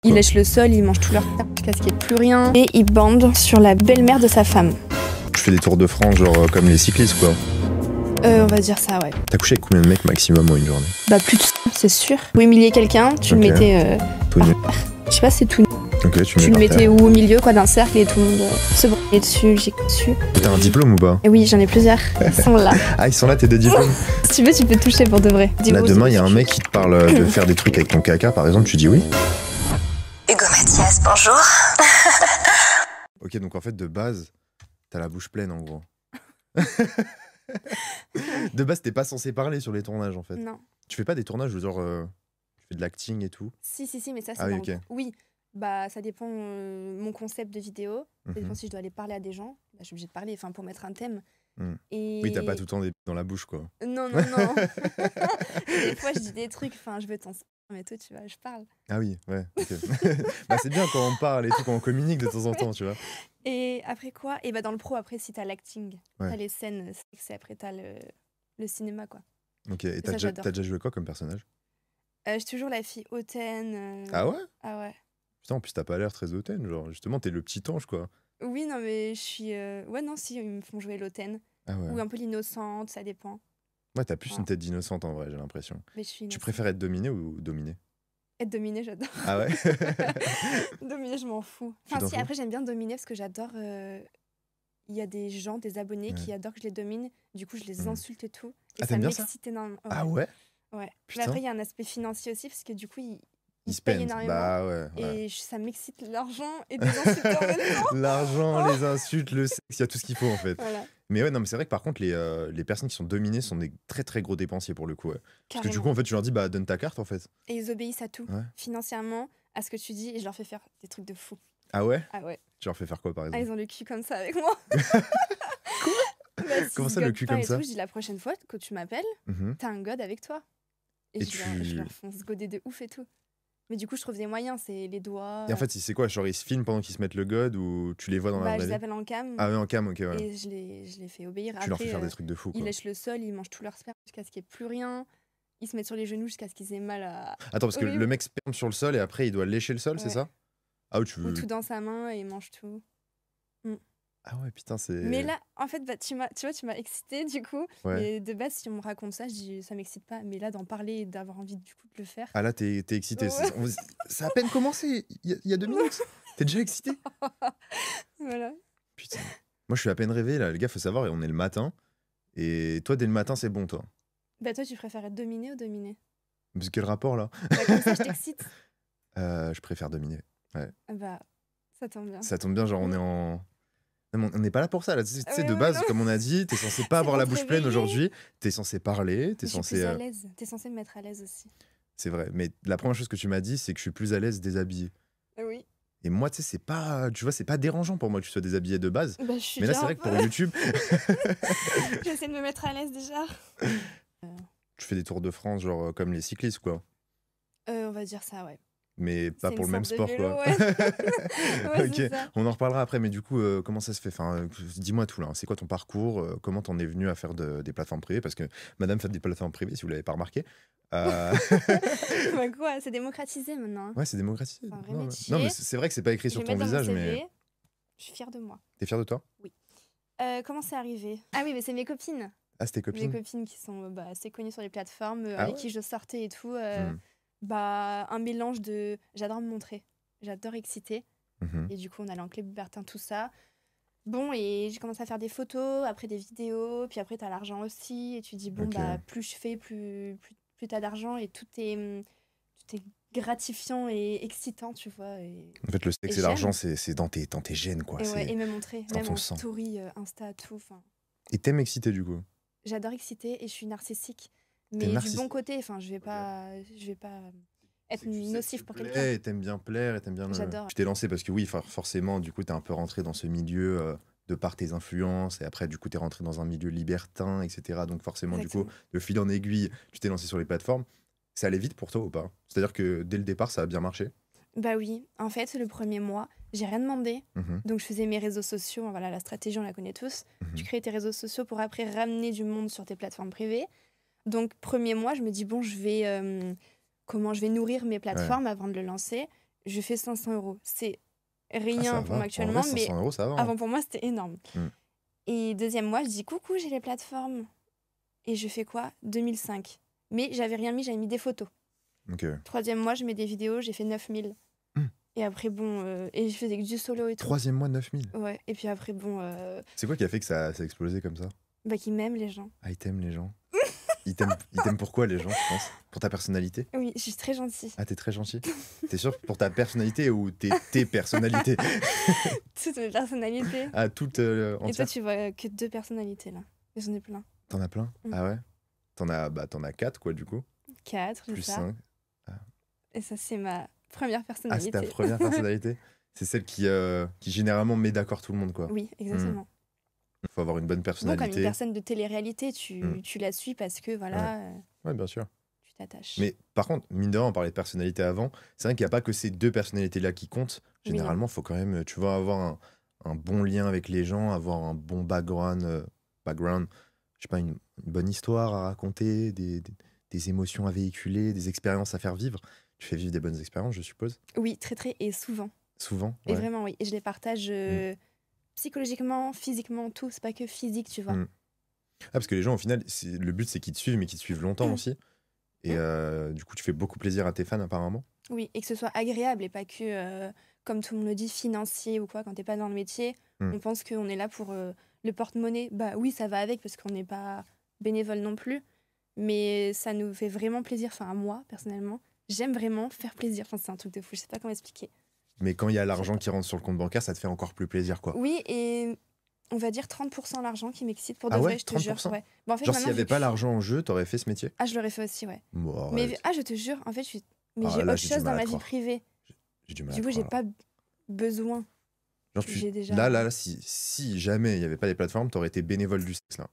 Il lèche le sol, il mange tout leur terre jusqu'à ce qu'il n'y ait plus rien. Et il bande sur la belle-mère de sa femme. Tu fais des tours de France, genre comme les cyclistes, quoi. On va dire ça, ouais. T'as couché avec combien de mecs maximum en une journée? Bah plus de ça, c'est sûr. Pour humilier quelqu'un, tu le mettais... Tout nu. Je sais pas si c'est tout nu. Ok, Tu le mettais où, au milieu, quoi, d'un cercle et tout le monde se branlait dessus, j'ai dessus. T'as un diplôme ou pas? Et oui, j'en ai plusieurs. Ils sont là. Ah, ils sont là, tes deux diplômes? Si tu veux, tu peux toucher pour de vrai. Là, demain, il y a un mec qui te parle de faire des trucs avec ton caca, par exemple, tu dis oui? Hugo Mathias, bonjour. Ok, donc en fait, de base, t'as la bouche pleine, en gros. De base, t'es pas censé parler sur les tournages, en fait. Non. Tu fais pas des tournages où genre, tu fais de l'acting et tout? Si, mais ça, c'est Ah oui, dans ok. Oui, bah ça dépend mon concept de vidéo. Ça dépend si je dois aller parler à des gens. Bah, je suis obligée de parler, enfin, pour mettre un thème. Et... Oui, t'as pas tout le temps dans la bouche, quoi. Non. Des fois, je dis des trucs, enfin, je veux t'en mais toi, tu vois, je parle. Ah oui, ouais, ok. Bah, c'est bien quand on parle et tout, quand on communique de temps en temps, tu vois. Et après quoi? Et bah dans le pro, après, si t'as l'acting, Ouais. t'as les scènes, c'est après t'as le cinéma, quoi. Ok, et ça, t'as j'adore. déjà joué quoi comme personnage? Je suis toujours la fille hautaine. Ah ouais? Ah ouais. Putain, en plus, t'as pas l'air très hautaine, genre, justement, t'es le petit ange, quoi. Oui, non, mais je suis... Ouais, non, si, ils me font jouer l'hautaine. Ah ouais. Ou un peu l'innocente, ça dépend. Ouais, t'as plus Ah. une tête d'innocente, en vrai, j'ai l'impression. Mais je suis Tu innocente. préfères être dominé ou dominé? Être dominée, j'adore. Ah ouais? Dominer, je m'en fous. Tu Enfin, t'en si, fous? après, j'aime bien dominer parce que j'adore... Il y a des gens, des abonnés qui adorent que je les domine. Du coup, je les insulte et tout. Et Ah, ça t'aimes bien ça? m'excite énormément. Ouais. Ah ouais? Ouais. Putain. Mais après, il y a un aspect financier aussi parce que du coup, ils se payent peignent. énormément. Bah ouais. Et ça m'excite l'argent et des insultes en même temps. L'argent, les insultes, le sexe, il y a tout ce qu'il faut en fait. Voilà. Mais ouais, non, mais c'est vrai que par contre, les personnes qui sont dominées sont des très très gros dépensiers pour le coup. Ouais. Parce que du coup, en fait, tu leur dis, bah donne ta carte en fait. Et ils obéissent à tout, Ouais. financièrement, à ce que tu dis, et je leur fais faire des trucs de fou. Ah ouais? Ah ouais. Tu leur fais faire quoi par Ah, exemple? ils ont le cul comme ça avec moi. Quoi? Bah, Comment ça, le cul comme ça? Je dis la prochaine fois que tu m'appelles, t'as un god avec toi. Et je leur fais se goder de ouf et tout. Mais du coup, je trouve des moyens, c'est les doigts. Et en fait, c'est quoi? Genre, ils se filment pendant qu'ils se mettent le god ou tu les vois dans la Bah, vraie je vie? les appelle en cam. Ah ouais, en cam, ok, ouais. Et je les fais obéir. Tu leur fais faire des trucs de fou, quoi. Ils lèchent le sol, ils mangent tout leur sperme jusqu'à ce qu'il n'y ait plus rien. Ils se mettent sur les genoux jusqu'à ce qu'ils aient mal à... Attends, parce que le mec sperme sur le sol et après, il doit lécher le sol, c'est ça? Ah ouais, tu veux... Ou tout dans sa main et il mange tout. Ah ouais, putain, c'est... Mais là, en fait, bah, tu vois, tu m'as excitée du coup. Ouais. Mais de base, si on me raconte ça, je dis ça m'excite pas. Mais là, d'en parler et d'avoir envie du coup de le faire. Ah là, t'es excité. Ouais. Ça a à peine commencé, il y a 2 minutes. T'es déjà excité? Voilà. Putain. Moi, je suis à peine réveillé, là. Les gars, faut savoir, on est le matin. Et toi, dès le matin, c'est bon, toi. Bah, toi, tu préfères être dominé ou dominé? Parce quel rapport, là? Bah, comme ça, je t'excite. Je préfère dominer. Ouais. Bah, ça tombe bien. Ça tombe bien, genre, on est en... Non, mais on n'est pas là pour ça, là. Tu sais, Ouais, de ouais, base, non. comme on a dit, t'es censé pas avoir pour la te bouche pleine réveiller. aujourd'hui. T'es censé parler, t'es Je suis censé... plus à l'aise. T'es censé me mettre à l'aise aussi. C'est vrai, mais la première chose que tu m'as dit, c'est que je suis plus à l'aise déshabillé. Oui. Et moi, tu sais, c'est pas... Tu vois, c'est pas dérangeant pour moi que tu sois déshabillé de base. Bah, je suis Mais là, déjà c'est vrai un que peu- pour YouTube, J'essaie de me mettre à l'aise déjà. tu fais des tours de France, genre, comme les cyclistes, quoi. On va dire ça, ouais. Mais pas C'est pour une le même sorte de sport, vélo, quoi. Ouais, Ok, c'est ça. on en reparlera après, mais du coup, comment ça se fait? Enfin, dis-moi tout là. C'est quoi ton parcours? Comment t'en es venu à faire des plateformes privées? Parce que madame fait des plateformes privées, si vous l'avez pas remarqué. Bah quoi, c'est démocratisé maintenant. Hein. Ouais, c'est démocratisé. C'est un vrai Non, mais... métier. non, mais c'est vrai que c'est pas écrit Je sur vais ton mettre dans mon visage, CV. mais Je suis fière de moi. t'es fier de toi? Comment c'est arrivé? Ah oui, mais c'est mes copines. Ah, c'est tes Mes copines? copines qui sont assez connues sur les plateformes, Ah avec ouais? qui je sortais et tout. Hmm. Bah, un mélange de... J'adore me montrer. J'adore exciter. Mhm. Et du coup, on allait en Club Bertin, tout ça. Bon, et j'ai commencé à faire des photos, après des vidéos, puis après, t'as l'argent aussi. Et tu dis, bon, Ok. bah, plus je fais, plus t'as d'argent. Et tout est gratifiant et excitant, tu vois. Et En fait, le sexe Et et l'argent, j'aime. c'est dans tes gènes, quoi. et, C'est et me montrer, dans même ton en sang. story, Insta, tout. Enfin, Et t'aimes exciter, du coup? j'adore exciter et je suis narcissique. T'es Mais du narcissique? bon côté, enfin, je vais pas être nocif pour quelqu'un. Et t'aimes bien plaire, et t'aimes bien... J'adore. Je t'ai lancé parce que oui, forcément, du coup, t'es un peu rentré dans ce milieu de par tes influences, et après, du coup, t'es rentré dans un milieu libertin, etc. Donc forcément, du coup, Exactement. de fil en aiguille, tu t'es lancé sur les plateformes. Ça allait vite pour toi ou pas? C'est-à-dire que dès le départ, ça a bien marché? Bah oui, en fait, le premier mois, j'ai rien demandé. Mhm. Donc, je faisais mes réseaux sociaux. Voilà, la stratégie, on la connaît tous. Mhm. Tu crées tes réseaux sociaux pour après ramener du monde sur tes plateformes privées. Donc, premier mois, je me dis, bon, comment je vais nourrir mes plateformes avant de le lancer. je fais 500 €. C'est Ah, ça rien pour va. moi En actuellement, vrai, mais 500 € ça va. avant pour moi, c'était énorme. Mm. Et deuxième mois, je dis coucou, j'ai les plateformes. Et je fais quoi? 2005. Mais j'avais rien mis, j'avais mis des photos. Ok. Troisième mois, je mets des vidéos, j'ai fait 9000. Mm. Et après, bon, et je faisais que du solo et tout. Troisième mois, 9000. Ouais, et puis après, bon, C'est quoi qui a fait que ça a explosé comme ça? bah, qui m'aiment les gens. Ah, ils t'aiment les gens. Ils t'aiment pourquoi les gens, tu penses? Pour ta personnalité? Oui, je suis très gentille. Ah, t'es très gentil. T'es sûr pour ta personnalité ou tes personnalités? Toutes mes personnalités. Ah, toutes Et toi, entières? tu vois que 2 personnalités là. J'en ai plein. T'en as plein? Mm. Ah ouais? T'en as 4 quoi du coup? 4, c'est Plus ça. 5. Et ça, c'est ma première Ah, c'est personnalité. ta première personnalité? C'est celle qui généralement met d'accord tout le monde quoi. Oui, exactement. Il faut avoir une bonne Bon, comme personnalité. une personne de télé-réalité, tu Mm. la suis parce que voilà, Ouais, bien sûr. tu t'attaches. Mais par contre, mine de rien, on parlait de personnalité avant. C'est vrai qu'il n'y a pas que ces deux personnalités-là qui comptent. Oui, non. Généralement, il faut quand même, tu vas avoir un bon lien avec les gens, avoir un bon background, je sais pas, une bonne histoire à raconter, des émotions à véhiculer, des expériences à faire vivre. Tu fais vivre des bonnes expériences, je suppose. Oui, très très, et souvent. Souvent. Et Ouais. vraiment, oui. Et je les partage psychologiquement, physiquement, tout. C'est pas que physique, tu vois. Mm. Ah, parce que les gens, au final, le but, c'est qu'ils te suivent, mais qu'ils te suivent longtemps aussi. Et du coup, tu fais beaucoup plaisir à tes fans, apparemment. Oui, et que ce soit agréable et pas que, comme tout le monde le dit, financier ou quoi. Quand t'es pas dans le métier, on pense qu'on est là pour le porte-monnaie. Bah oui, ça va avec parce qu'on n'est pas bénévole non plus. Mais ça nous fait vraiment plaisir. Enfin, à moi, personnellement, j'aime vraiment faire plaisir. Enfin, c'est un truc de fou, je sais pas comment expliquer. Mais quand il y a l'argent qui rentre sur le compte bancaire, ça te fait encore plus plaisir, quoi. Oui, et on va dire 30% l'argent qui m'excite pour de Ah ouais, vrai, je te jure. 30%? Ouais. Bah, en fait, Genre, s'il maintenant, n'y vu avait que pas je- l'argent en jeu, t'aurais fait ce métier? Ah, je l'aurais fait aussi, ouais. Bon, Mais arrête. je te jure, en fait, j'ai Ah, autre là, j'ai du chose dans mal à ma te vie croire. privée. J'ai du mal à Du te coup, j'ai croire, là. pas besoin. Genre, j'ai déjà- Là, si jamais il n'y avait pas les plateformes, t'aurais été bénévole du sexe, là.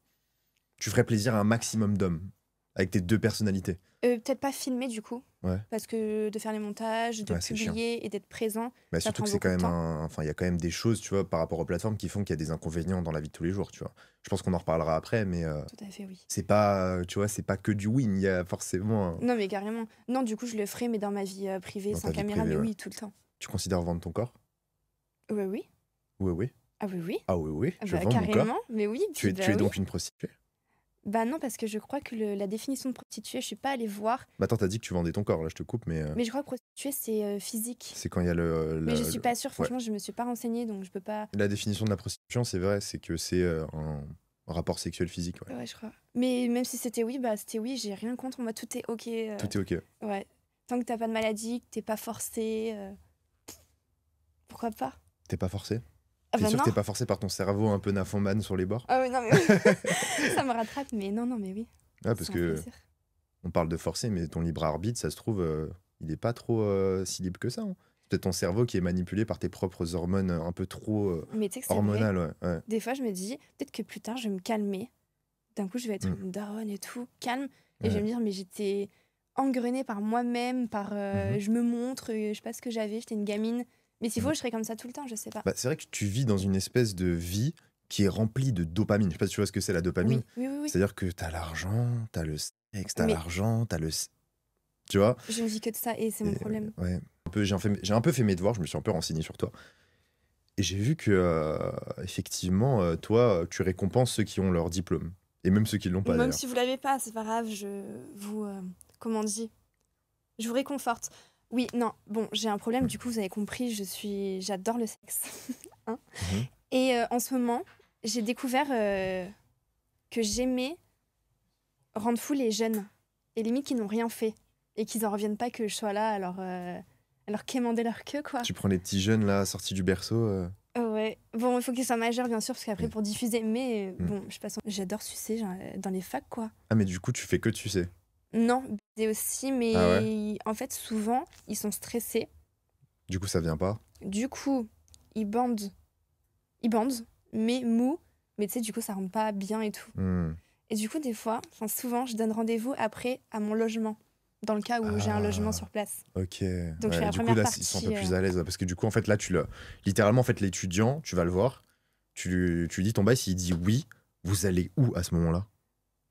Tu ferais plaisir à un maximum d'hommes, avec tes deux personnalités. Peut-être pas filmer, du coup. Ouais. Parce que de faire les montages, de Ouais, c'est publier et d'être présent, Mais ça surtout prend que c'est beaucoup quand de même temps. Enfin, il y a quand même des choses, tu vois, par rapport aux plateformes qui font qu'il y a des inconvénients dans la vie de tous les jours, tu vois. Je pense qu'on en reparlera après, mais Tout à fait, oui. c'est pas, tu vois, c'est pas que du win, il y a forcément... Non, mais carrément. Non, du coup, je le ferai, mais dans ma vie privée, Dans sans ta vie caméra, privée, mais ouais. oui, tout le temps. Tu considères vendre ton corps? Oui, oui. Oui, oui. Ah oui, oui. Ah oui, oui, je Bah, vends mon corps. carrément, mais oui. Tu es, puis, tu es bah, donc oui. une prostituée? Bah non, parce que je crois que la définition de prostituée, je suis pas allée voir. Bah attends, t'as dit que tu vendais ton corps, là je te coupe, mais Mais je crois que prostituée, c'est physique. c'est quand il y a Mais je suis pas sûre, ouais. franchement, je me suis pas renseignée, donc je peux pas. La définition de la prostitution, c'est vrai, c'est que c'est un rapport sexuel physique. Ouais. Ouais, je crois. Mais même si c'était oui, bah c'était oui, j'ai rien contre, moi, tout est ok. Tout est ok. Ouais. Tant que t'as pas de maladie, que t'es pas forcé. Pourquoi pas? T'es pas forcé? Ah T'es bah sûr non. que t'es pas forcé par ton cerveau un peu nymphomane sur les bords? Ah oui, non, mais ça me rattrape, mais non, mais oui. Ah, parce C'est un que plaisir. on parle de forcer, mais ton libre arbitre, ça se trouve, il est pas trop si libre que ça. Hein. C'est peut-être ton cerveau qui est manipulé par tes propres hormones un peu trop Mais tu sais que c'est vrai. hormonales. Ouais. Des fois, je me dis, peut-être que plus tard, je vais me calmer. D'un coup, je vais être Mm. une daronne et tout, calme. Et je Ouais. vais me dire, mais j'étais engrenée par moi-même, par Mhm. je me montre, je sais pas ce que j'avais, j'étais une gamine. Mais s'il faut, Mhm. je serais comme ça tout le temps, je sais pas. Bah, c'est vrai que tu vis dans une espèce de vie qui est remplie de dopamine. Je sais pas si tu vois ce que c'est la dopamine. Oui. C'est-à-dire que t'as l'argent, t'as le sexe, t'as Mais- l'argent, tu vois? Je ne vis que de ça et c'est mon Et, problème. Ouais. J'ai un peu fait mes devoirs, je me suis un peu renseigné sur toi. Et j'ai vu que, effectivement, toi, tu récompenses ceux qui ont leur diplôme. Et même ceux qui l'ont pas, Même d'ailleurs. si vous l'avez pas, c'est pas grave, je vous. Comment on dit? Je vous réconforte. Oui, non, bon, j'ai un problème, du coup, vous avez compris, j'adore le sexe. Hein. Mhm. Et en ce moment, j'ai découvert que j'aimais rendre fou les jeunes. Et limite qui n'ont rien fait. Et qu'ils en reviennent pas que je sois là à leur quémander leur queue, quoi. Tu prends les petits jeunes, là, sortis du berceau. Ouais. Bon, il faut qu'ils soient majeurs, bien sûr, parce qu'après, Oui. pour diffuser. Mais Mm. bon, je passe. J'adore sucer genre, dans les facs, quoi. Ah, mais du coup, tu fais que tu sais. Non, baiser aussi, mais Ah en fait, souvent, ils sont stressés. Du coup, ça vient pas. Du coup, ils bandent, mais mou. Mais tu sais, du coup, ça rentre pas bien et tout. Hmm. Et du coup, des fois, souvent, je donne rendez-vous après à mon logement, dans le cas où j'ai un logement Ah. sur place. Ok. Donc, je fais la du coup, première là, ils sont un peu partie, plus à l'aise. Parce que du coup, en fait, là, littéralement, en fait, l'étudiant, tu vas le voir. Tu lui dis ton bail, s'il dit oui, vous allez où à ce moment-là?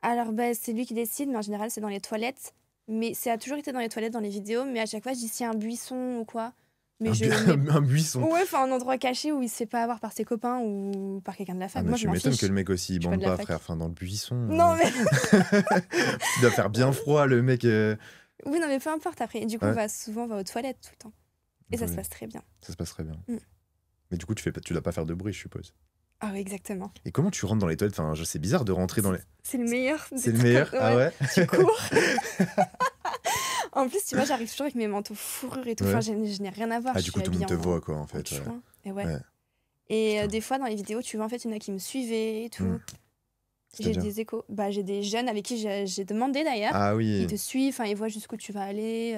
Alors, bah, c'est lui qui décide, mais en général, c'est dans les toilettes. Mais ça a toujours été dans les toilettes, dans les vidéos. Mais à chaque fois, je dis s'il y a un buisson ou quoi. Mais un buisson. Ouais, enfin un endroit caché où il se fait pas avoir par ses copains ou par quelqu'un de la fac. Moi, tu je m'en m'étonnes fiche. que le mec aussi, il Je suis bande pas de la pas, fac. frère. Enfin, dans le buisson. Non, mais. Il doit faire bien froid, le mec. Oui, non, mais peu importe après. Du coup, Ouais. on va souvent aux toilettes tout le temps. Et ça se passe très bien. Ça se passe très bien. Mm. Mais du coup, tu dois pas faire de bruit, je suppose. Ah oui, exactement. Et comment tu rentres dans les toilettes? Enfin, c'est bizarre de rentrer dans les. C'est le meilleur. C'est le meilleur. Ah ouais. Tu cours. En plus, tu vois, j'arrive toujours avec mes manteaux fourrure et tout. Ouais. Enfin, je n'ai rien à voir. Ah, du coup, tout le monde te voit, quoi, en en fait. Ouais. chouin. Et ouais. Ouais. Et des fois, dans les vidéos, tu vois, en fait, il y en a qui me suivaient et tout. J'ai C'est-à-dire des échos. Bah, j'ai des jeunes avec qui j'ai demandé d'ailleurs. Ah oui. Ils te suivent, enfin, ils voient jusqu'où tu vas aller.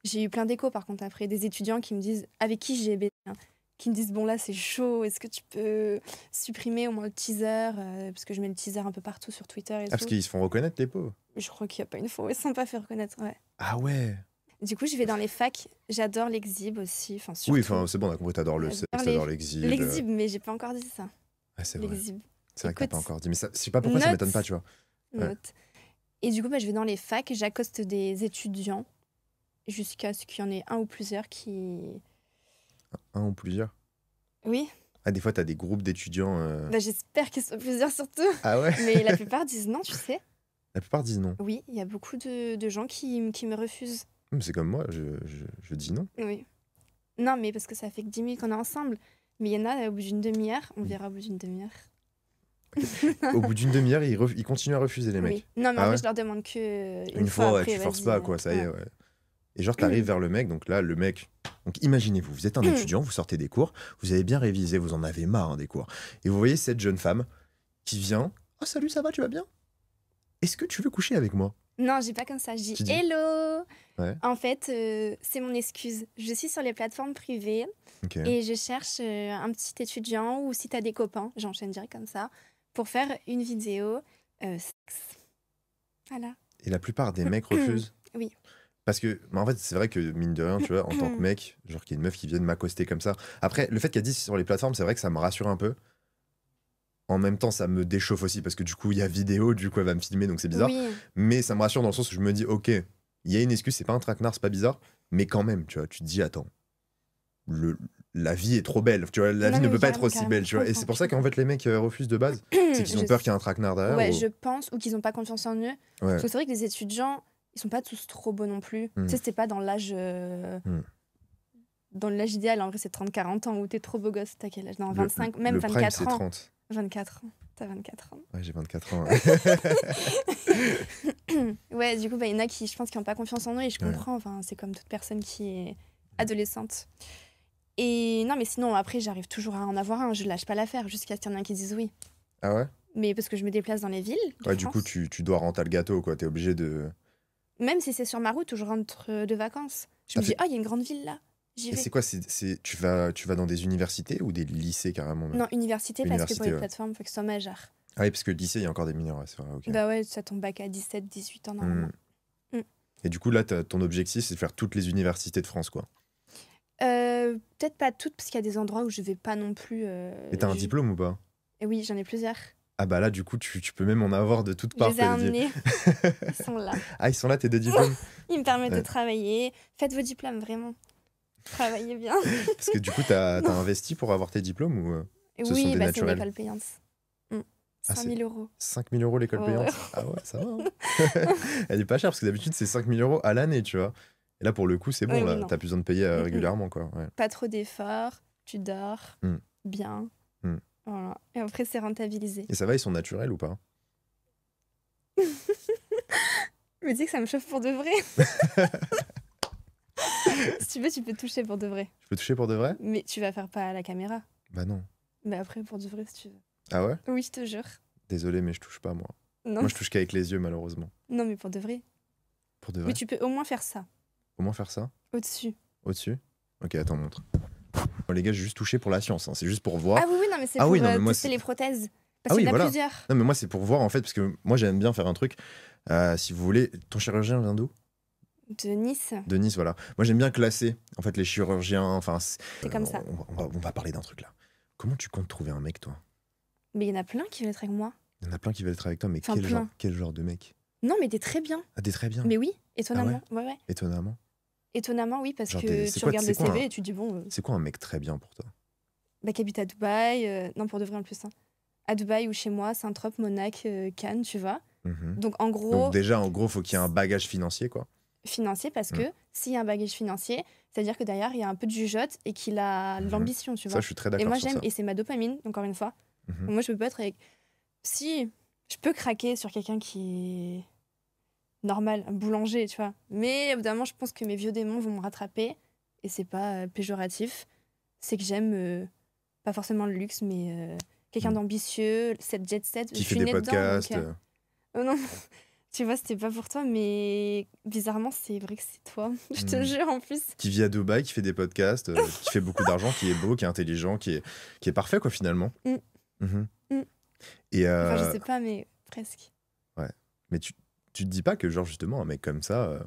J'ai eu plein d'échos, par contre, après, des étudiants qui me disent, avec qui j'ai baisé, hein, qui me disent, bon, là, c'est chaud, est-ce que tu peux supprimer au moins le teaser parce que je mets le teaser un peu partout sur Twitter et tout. Parce qu'ils se font reconnaître, les pauvres. Je crois qu'il n'y a pas une fois où ils ne sont pas fait reconnaître, ouais. Ah ouais. Du coup, je vais dans les facs. J'adore l'exhib aussi. Enfin, surtout. Oui, enfin, c'est bon, on a compris, t'adores le sexe, t'adores l'exhib. L'exhib, mais j'ai pas encore dit ça. Ouais, c'est vrai. L'exhib. C'est vrai que t'as Écoute, pas encore dit. Mais ça, je sais pas pourquoi ça m'étonne pas, tu vois. Ouais. Note. Et du coup, bah, je vais dans les facs, j'accoste des étudiants jusqu'à ce qu'il y en ait un ou plusieurs qui. Un ou plusieurs. Oui, Ah, des fois, t'as des groupes d'étudiants. bah, j'espère qu'ils sont plusieurs surtout. Ah ouais. Mais la plupart disent non, tu sais. La plupart disent non. Oui, il y a beaucoup de gens qui me refusent. C'est comme moi, je dis non. Oui. Non, mais parce que ça fait que 10 minutes qu'on est ensemble. Mais il y en a au bout d'une demi-heure, on verra au bout d'une demi-heure. Au bout d'une demi-heure, ils continuent à refuser les mecs. Oui. Non, mais Ah en vrai, ouais je leur demande que Une fois, ouais, après, tu forces vas-y, pas, quoi, ça y est, ouais. Et genre, t'arrives vers le mec, donc là, le mec. Donc imaginez-vous, vous êtes un étudiant, vous sortez des cours, vous avez bien révisé, vous en avez marre des cours. Et vous voyez cette jeune femme qui vient. Oh, salut, ça va, tu vas bien? Est-ce que tu veux coucher avec moi? Non, j'ai pas comme ça. Je dis Tu dis hello. Ouais. En fait, c'est mon excuse. Je suis sur les plateformes privées Ok. et je cherche un petit étudiant ou si t'as des copains, j'enchaîne direct comme ça, pour faire une vidéo sexe. Voilà. Et la plupart des mecs refusent. Oui. Parce que, bah, en fait, c'est vrai que, mine de rien, tu vois, en tant que mec, genre qu'il y ait une meuf qui vienne m'accoster comme ça. Après, le fait qu'elle dise sur les plateformes, c'est vrai que ça me rassure un peu. En même temps, ça me déchauffe aussi parce que du coup, il y a vidéo, du coup, elle va me filmer, donc c'est bizarre. Oui. Mais ça me rassure dans le sens où je me dis, ok, il y a une excuse, c'est pas un traquenard, c'est pas bizarre, mais quand même, tu vois, tu te dis, attends, la vie est trop belle, tu vois, la Non, vie ne mais peut pas être carrément, aussi belle, tu vois. je Et c'est pour ça qu'en fait, les mecs refusent de base, c'est qu'ils ont Je peur sais. qu'il y ait un traquenard derrière. Ouais, ou- je pense, ou qu'ils n'ont pas confiance en eux. Ouais. Parce que c'est vrai que les étudiants, ils sont pas tous trop beaux non plus. Tu sais, c'était pas dans l'âge. Dans l'âge idéal, en vrai, c'est 30-40 ans où t'es trop beau gosse. T'as quel âge? Non, 25, même le prime, 24 c'est ans. 30. 24 ans. T'as 24 ans. Ouais, j'ai 24 ans. Ouais, du coup, bah, il y en a qui, je pense, qui n'ont pas confiance en eux et je Ouais. comprends. Enfin, c'est comme toute personne qui est adolescente. Et non, mais sinon, après, j'arrive toujours à en avoir un. Je lâche pas l'affaire jusqu'à ce qu'il y en ait un qui dise oui. Ah ouais? Mais parce que je me déplace dans les villes. de Ouais, du coup, France. tu dois rentrer le gâteau, quoi. T'es obligé de. Même si c'est sur ma route où je rentre de vacances. Je T'as me dis, fait- ah, il y a une grande ville là. J'y Et vais. c'est quoi? Tu vas dans des universités ou des lycées carrément? Même Non, université, parce que Université, pour les ouais. plateformes, il faut que ce soit majeur. Ah oui, parce que le lycée, il y a encore des mineurs, ouais, c'est vrai. Ok. Bah ouais, ça tombe bac à 17, 18 ans normalement. Et du coup, là, ton objectif, c'est de faire toutes les universités de France, quoi. Peut-être pas toutes, parce qu'il y a des endroits où je vais pas non plus. Et t'as un diplôme ou pas? Et oui, j'en ai plusieurs. Ah bah là, du coup, tu peux même en avoir de toutes Je parts. les ai quoi, des amenés. Ils sont là. Ah, ils sont là, tes deux diplômes? Ils me permettent Ouais. de travailler. Faites vos diplômes, vraiment. Travaillez bien. Parce que du coup, t'as investi pour avoir tes diplômes ou Et Ce sont oui, des bah, c'est une naturels. école payante. Ah, 5 000 euros. 5 000 € l'école Ouais. payante? Ah ouais, ça va. Hein. Elle est pas chère parce que d'habitude, c'est 5 000 € à l'année, tu vois. Et là, pour le coup, c'est bon, Ouais, oui, là, non. t'as plus besoin de payer régulièrement, quoi. Ouais. Pas trop d'efforts. Tu dors Mm. bien. Mm. Voilà. Et après, c'est rentabilisé. Et ça va, ils sont naturels ou pas? Je me dis que ça me chauffe pour de vrai. Si tu veux, tu peux toucher pour de vrai. Je peux toucher pour de vrai? Mais tu vas faire pas à la caméra. Bah non. Mais après, pour de vrai, si tu veux. Ah ouais? Oui, je te jure. Désolé, mais je touche pas, moi. Non, Moi, je touche qu'avec les yeux, malheureusement. non mais pour de vrai. Pour de vrai? Mais tu peux au moins faire ça. Au moins faire ça? Au-dessus. Au-dessus? Ok, attends, montre. Bon, les gars, j'ai juste touché pour la science, hein. C'est juste pour voir. Ah oui, oui, non, mais c'est Ah pour oui, non, mais moi, tester c'est- les prothèses. Ah Parce oui, qu'il y en a voilà. plusieurs. Non, mais moi, c'est pour voir, en fait, parce que moi, j'aime bien faire un truc. Si vous voulez, ton chirurgien vient d'où? De Nice. De Nice, voilà. Moi, j'aime bien classer, en fait, les chirurgiens. Enfin, C'est comme ça. On va parler d'un truc, là. Comment tu comptes trouver un mec, toi? Mais il y en a plein qui veulent être avec moi. Il y en a plein qui veulent être avec toi, mais Enfin, quel genre de mec? Non, mais t'es très bien. Ah, t'es très bien, Mais oui, étonnamment. Ah Ouais, ouais. étonnamment. Étonnamment, oui, parce Genre, que c'est tu quoi, regardes le CV et tu dis, bon, c'est quoi un mec très bien pour toi? bah, qui habite à Dubaï, non, pour de vrai en plus, hein. À Dubaï ou chez moi, Saint-Tropez, Monaco, Cannes, tu vois. Mhm. Donc, en Donc gros, déjà, en gros, faut qu'il y ait un bagage financier, quoi. financier, parce Mm. que s'il y a un bagage financier, c'est-à-dire que derrière, il y a un peu de jugeote et qu'il a Mhm. l'ambition, tu Ça, vois. je suis très Et d'accord moi, sur j'aime, ça. et c'est ma dopamine, encore une fois. Mhm. Donc, moi, je peux pas être avec. Si, je peux craquer sur quelqu'un qui est normal, un boulanger, tu vois. Mais évidemment, je pense que mes vieux démons vont me rattraper. Et c'est pas péjoratif. C'est que j'aime, pas forcément le luxe, mais quelqu'un Mm. d'ambitieux, cette jet set. Qui Je fait suis des née dedans, donc. podcasts. Oh non, tu vois, c'était pas pour toi, mais bizarrement, c'est vrai que c'est toi. Je te Mm. jure, en plus. Qui vit à Dubaï, qui fait des podcasts, qui fait beaucoup d'argent, qui est beau, qui est intelligent, qui est parfait, quoi, finalement. Mm. Mhm. Mm. Et Enfin, je sais pas, mais presque. ouais. Mais tu te dis pas que, genre, justement, un mec comme ça,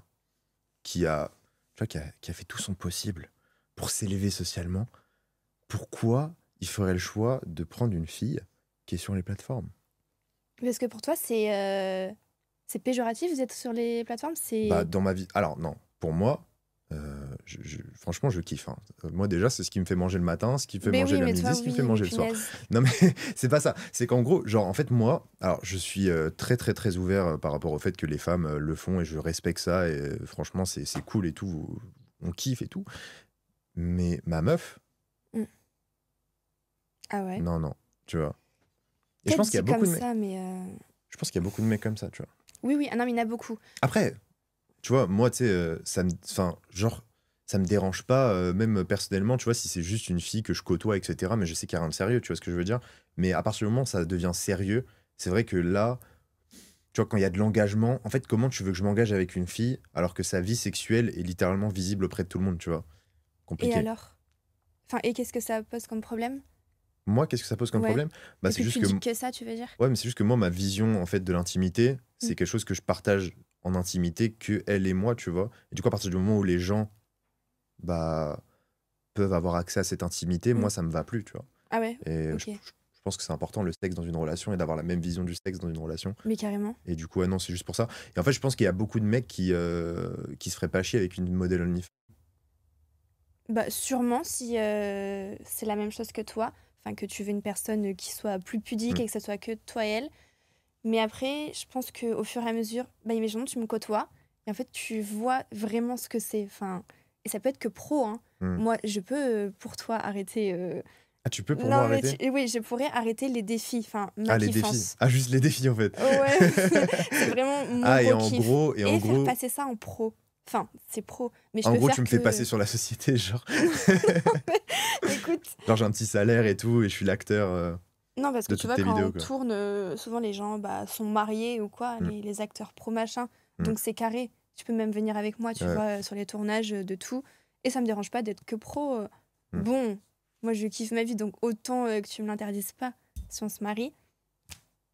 qui a, tu vois, qui a fait tout son possible pour s'élever socialement, pourquoi il ferait le choix de prendre une fille qui est sur les plateformes? Parce que pour toi, c'est péjoratif d'être sur les plateformes, Bah, c'est. dans ma vie. Alors, non, pour moi, franchement, je kiffe, hein. Moi, déjà, c'est ce qui me fait manger le matin, ce qui me fait Mais manger oui, mais l'après-midi, toi, ce qui me fait oui, mais manger le soir. punaise. Non, mais c'est pas ça. C'est qu'en gros, genre, en fait, moi, alors, je suis très, très, très ouvert par rapport au fait que les femmes le font et je respecte ça. Et franchement, c'est cool et tout. On kiffe et tout. Mais ma meuf, Mm. Ah ouais. non, non, tu vois. Et je Peut-être pense qu'il y a dit beaucoup comme de mecs. ça, mais. Je pense qu'il y a beaucoup de mecs comme ça, tu vois. Oui, oui, ah non, mais il y en a beaucoup. Après, tu vois, moi, tu sais, enfin, genre, ça me dérange pas, même personnellement, tu vois, si c'est juste une fille que je côtoie, etc. Mais je sais qu'il n'y a rien de sérieux, tu vois ce que je veux dire. Mais à partir du moment où ça devient sérieux, c'est vrai que là, tu vois, quand il y a de l'engagement, en fait, comment tu veux que je m'engage avec une fille alors que sa vie sexuelle est littéralement visible auprès de tout le monde, tu vois? Et Compliqué. alors? Enfin, et qu'est-ce que ça pose comme problème? Moi, qu'est-ce que ça pose comme Ouais. problème? Bah, c'est Depuis que juste tu que, dis que ça, tu veux dire? ouais, mais c'est juste que moi, ma vision, en fait, de l'intimité, c'est Mm. quelque chose que je partage en intimité que elle et moi, tu vois. Et du coup, à partir du moment où les gens, bah, peuvent avoir accès à cette intimité, Mm. moi, ça me va plus, tu vois. Ah ouais, Et ok. je pense que c'est important, le sexe dans une relation, et d'avoir la même vision du sexe dans une relation. Mais carrément. Et du coup, ouais, non, c'est juste pour ça. Et en fait, je pense qu'il y a beaucoup de mecs qui se feraient pas chier avec une modèle OnlyFans. Bah, sûrement si c'est la même chose que toi, enfin que tu veux une personne qui soit plus pudique Mm. et que ce soit que toi et elle. Mais après, je pense qu'au fur et à mesure, bah, imaginons tu me côtoies et en fait tu vois vraiment ce que c'est. Enfin, et ça peut être que pro, hein. Mm. Moi, je peux pour toi arrêter. Ah, tu peux pour Non, moi mais arrêter? oui, je pourrais arrêter les défis, enfin ma Ah, les défis. kiffance. Ah, juste les défis, en fait. Ouais, c'est vraiment mon Ah, et gros en kiff. gros, Et faire passer ça en pro. Enfin, c'est pro, mais je en peux gros, faire tu me fais que. passer sur la société, genre. Écoute. Genre, j'ai un petit salaire et tout, et je suis l'acteur Non, parce que de tu toutes vois, tes quand vidéos, on quoi. tourne, souvent les gens sont mariés ou quoi, Mm. les acteurs pro machin. Mm. Donc c'est carré. Tu peux même venir avec moi, tu Ouais. vois, sur les tournages de tout. Et ça me dérange pas d'être que pro. Mm. Bon, moi je kiffe ma vie, donc autant que tu me l'interdises pas si on se marie.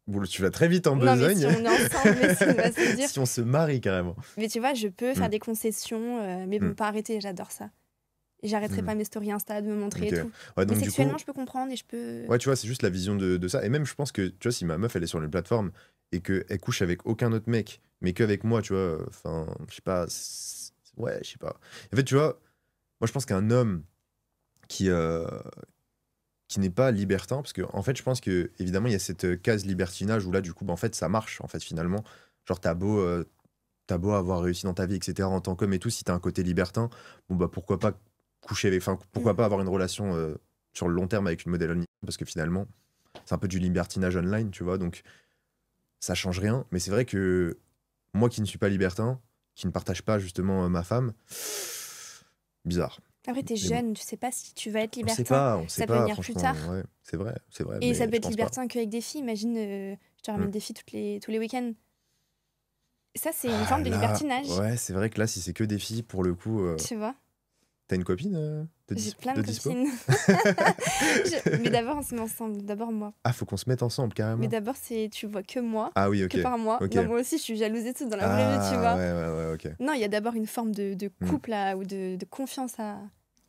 Bon, tu vas très vite en Non, mais si besogne. on est ensemble, mais ça va se dire. Si on se marie, carrément. Mais tu vois, je peux faire Mm. des concessions, mais bon, Mm. pas arrêter, j'adore ça. Et j'arrêterai Mm. pas mes stories Insta de me montrer Ok. et tout. Ouais, Mais donc, du sexuellement, coup, je peux comprendre et je peux. ouais, tu vois, c'est juste la vision de ça. Et même, je pense que, tu vois, si ma meuf, elle est sur une plateforme et qu'elle couche avec aucun autre mec, mais qu'avec moi, tu vois, enfin, je sais pas. Ouais, je sais pas. En fait, tu vois, moi, je pense qu'un homme qui, n'est pas libertin, parce que, en fait, je pense que, évidemment, il y a cette case libertinage où là, du coup, bah, en fait, ça marche, en fait, finalement. Genre, t'as beau avoir réussi dans ta vie, etc., en tant qu'homme et tout, si t'as un côté libertin, bon, bah, pourquoi pas coucher avec, enfin, pourquoi pas avoir une relation sur le long terme avec une modèle online, parce que finalement, c'est un peu du libertinage online, tu vois, donc ça change rien. Mais c'est vrai que moi qui ne suis pas libertin, qui ne partage pas justement ma femme, bizarre. Après, t'es Mais bon, jeune, tu sais pas si tu vas être on sait libertin. pas, on Ça sait peut pas, venir plus franchement. tard. Ouais, c'est vrai, Et mais ça peut je être pense pas. libertin qu'avec des filles. Imagine, je te ramène Mm. des filles tous les week-ends. Ça, c'est une Ah forme de là, libertinage, ouais, c'est vrai que là, si c'est que des filles, pour le coup, tu vois. t'as une copine J'ai plein de dispo? copines. Mais d'abord, on se met ensemble. D'abord, moi. Ah, faut qu'on se mette ensemble, Mais carrément. d'abord, tu vois que moi, Ah oui, que ok. par moi. Ok. Non, moi aussi, je suis jalouse et tout dans la vraie vie, tu Ah, vois. ouais, ok. Non, il y a d'abord une forme de Mm. couple là, ou de confiance à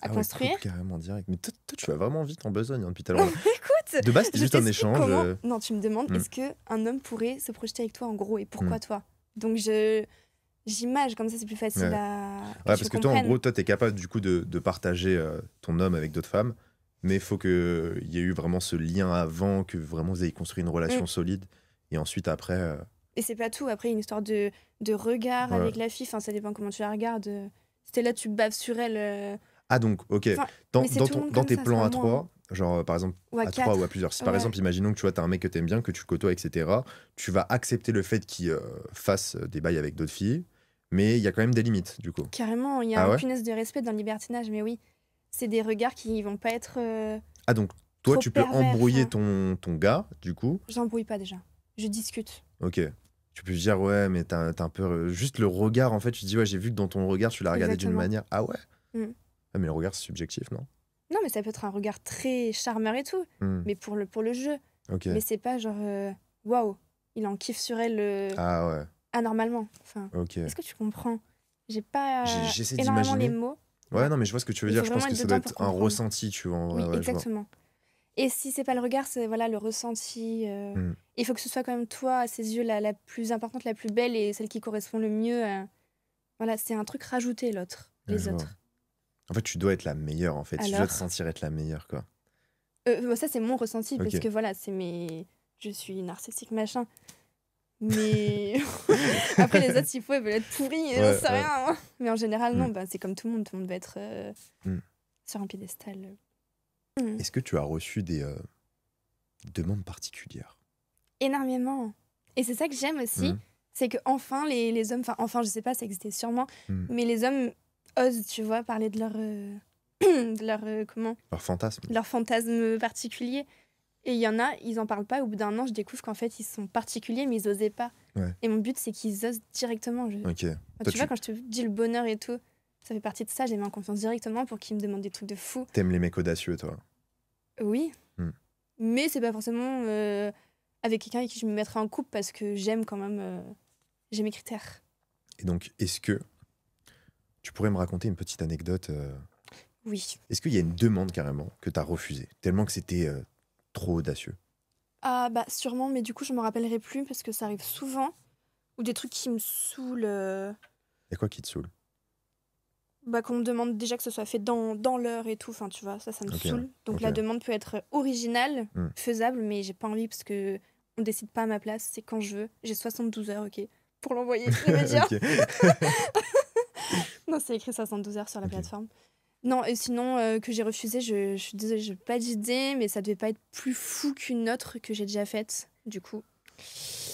Ah ouais, construire. couple, carrément, direct. Mais toi, tu vas vraiment vite en besogne hein, depuis tout à l'heure. Écoute, De base, c'était je juste un t'explique échange. comment. Non, tu me demandes, Mm. est-ce qu'un homme pourrait se projeter avec toi en gros et pourquoi Mm. toi? Donc, j'image, comme ça c'est plus facile Ouais. à que Ouais, tu parce que toi, en comprennes. gros, toi, t'es capable du coup de partager ton homme avec d'autres femmes, mais il faut qu'il y ait eu vraiment ce lien avant, que vraiment vous ayez construit une Mm. relation solide, et ensuite après. Et c'est pas tout. Après, il y a une histoire de regard Ouais. avec la fille. Enfin, ça dépend comment tu la regardes. Si t'es là, tu baves sur elle. Ah, donc, ok. Enfin, Dans, mais c'est dans tout le monde dans comme tes ça, c'est plans pas à moi, hein. trois, genre par exemple Ou à à trois ou à 4. plusieurs, si par Ouais. exemple, imaginons que tu vois, t'as un mec que t'aimes bien, que tu côtoies, etc., tu vas accepter le fait qu'il fasse des bails avec d'autres filles, mais il y a quand même des limites, du coup. Carrément, il y a Ah un ouais? punaise de respect dans le libertinage, mais oui. C'est des regards qui vont pas être Ah, donc, toi, trop tu peux pervers. embrouiller Enfin, ton gars, du coup. j'embrouille pas déjà. Je discute. Ok. Tu peux dire, ouais, mais t'as un peu. Juste le regard, en fait, tu dis, ouais, j'ai vu que dans ton regard, tu l'as regardé d'une Exactement. manière. Ah ouais? Mm. Ah, mais le regard, c'est subjectif, non? Non, mais ça peut être un regard très charmeur et tout. Hmm, Mais pour le jeu. Ok. Mais c'est pas genre, waouh, il en kiffe sur elle Ah ouais, anormalement. Enfin, ok. est-ce que tu comprends? J'ai pas J'essaie énormément les d'imaginer. mots. Ouais, Ouais. non, mais je vois ce que tu veux Il dire. faut Je pense vraiment que être ça doit dedans pour être un comprendre. ressenti, tu vois. Oui, Ouais, je vois. exactement. Et si c'est pas le regard, c'est voilà, le ressenti. Hmm, Il faut que ce soit quand même toi, à ses yeux, la plus importante, la plus belle et celle qui correspond le mieux. Voilà, c'est un truc rajouté, l'autre, ouais, les je vois. autres. En fait, tu dois être la meilleure, en fait. Tu dois te Alors, sentir être la meilleure, quoi. bah, ça, c'est mon ressenti parce Ok. que voilà, c'est mes. Je suis narcissique, machin. Mais après, les autres, s'il faut, ils veulent être pourris, et j'en Ouais, sais ouais. rien, hein. Mais en général, non, Hmm, bah, c'est comme tout le monde va être hmm. sur un piédestal. Mm. Est-ce que tu as reçu des demandes particulières? Énormément. Et c'est ça que j'aime aussi, Hmm, c'est que enfin les hommes, enfin, je sais pas, ça existait sûrement, hmm. mais les hommes osent, tu vois, parler de leur, de leur, comment, Leur fantasme? leur fantasme particulier. Et il y en a, ils en parlent pas. Au bout d'un an, je découvre qu'en fait, ils sont particuliers, mais ils osaient pas. Ouais. Et mon but, c'est qu'ils osent directement. Ok. Enfin, Toi, tu vois, quand je te dis le bonheur et tout, ça fait partie de ça. J'ai mis en confiance directement pour qu'ils me demandent des trucs de fou. t'aimes les mecs audacieux, toi? Oui, Hmm. mais c'est pas forcément avec quelqu'un avec qui je me mettrais en couple parce que j'aime quand même. J'ai mes critères. Et donc, est-ce que tu pourrais me raconter une petite anecdote Oui. Est-ce qu'il y a une demande carrément que t'as refusée, tellement que c'était trop audacieux? Ah, bah, sûrement, mais du coup, je me rappellerai plus parce que ça arrive souvent. Ou des trucs qui me saoulent. Y a quoi qui te saoule? Bah, qu'on me demande déjà que ce soit fait dans l'heure et tout. Enfin, tu vois, ça me Ok, saoule. Donc, ok. la demande peut être originale, Hmm. faisable, mais j'ai pas envie parce que on décide pas à ma place. C'est quand je veux. J'ai 72 heures, ok, pour l'envoyer immédiat. Ok. Non, c'est écrit 72 heures sur la Ok. plateforme. Non, et sinon, que j'ai refusé, je suis désolée, j'ai pas d'idée, mais ça devait pas être plus fou qu'une autre que j'ai déjà faite, du coup.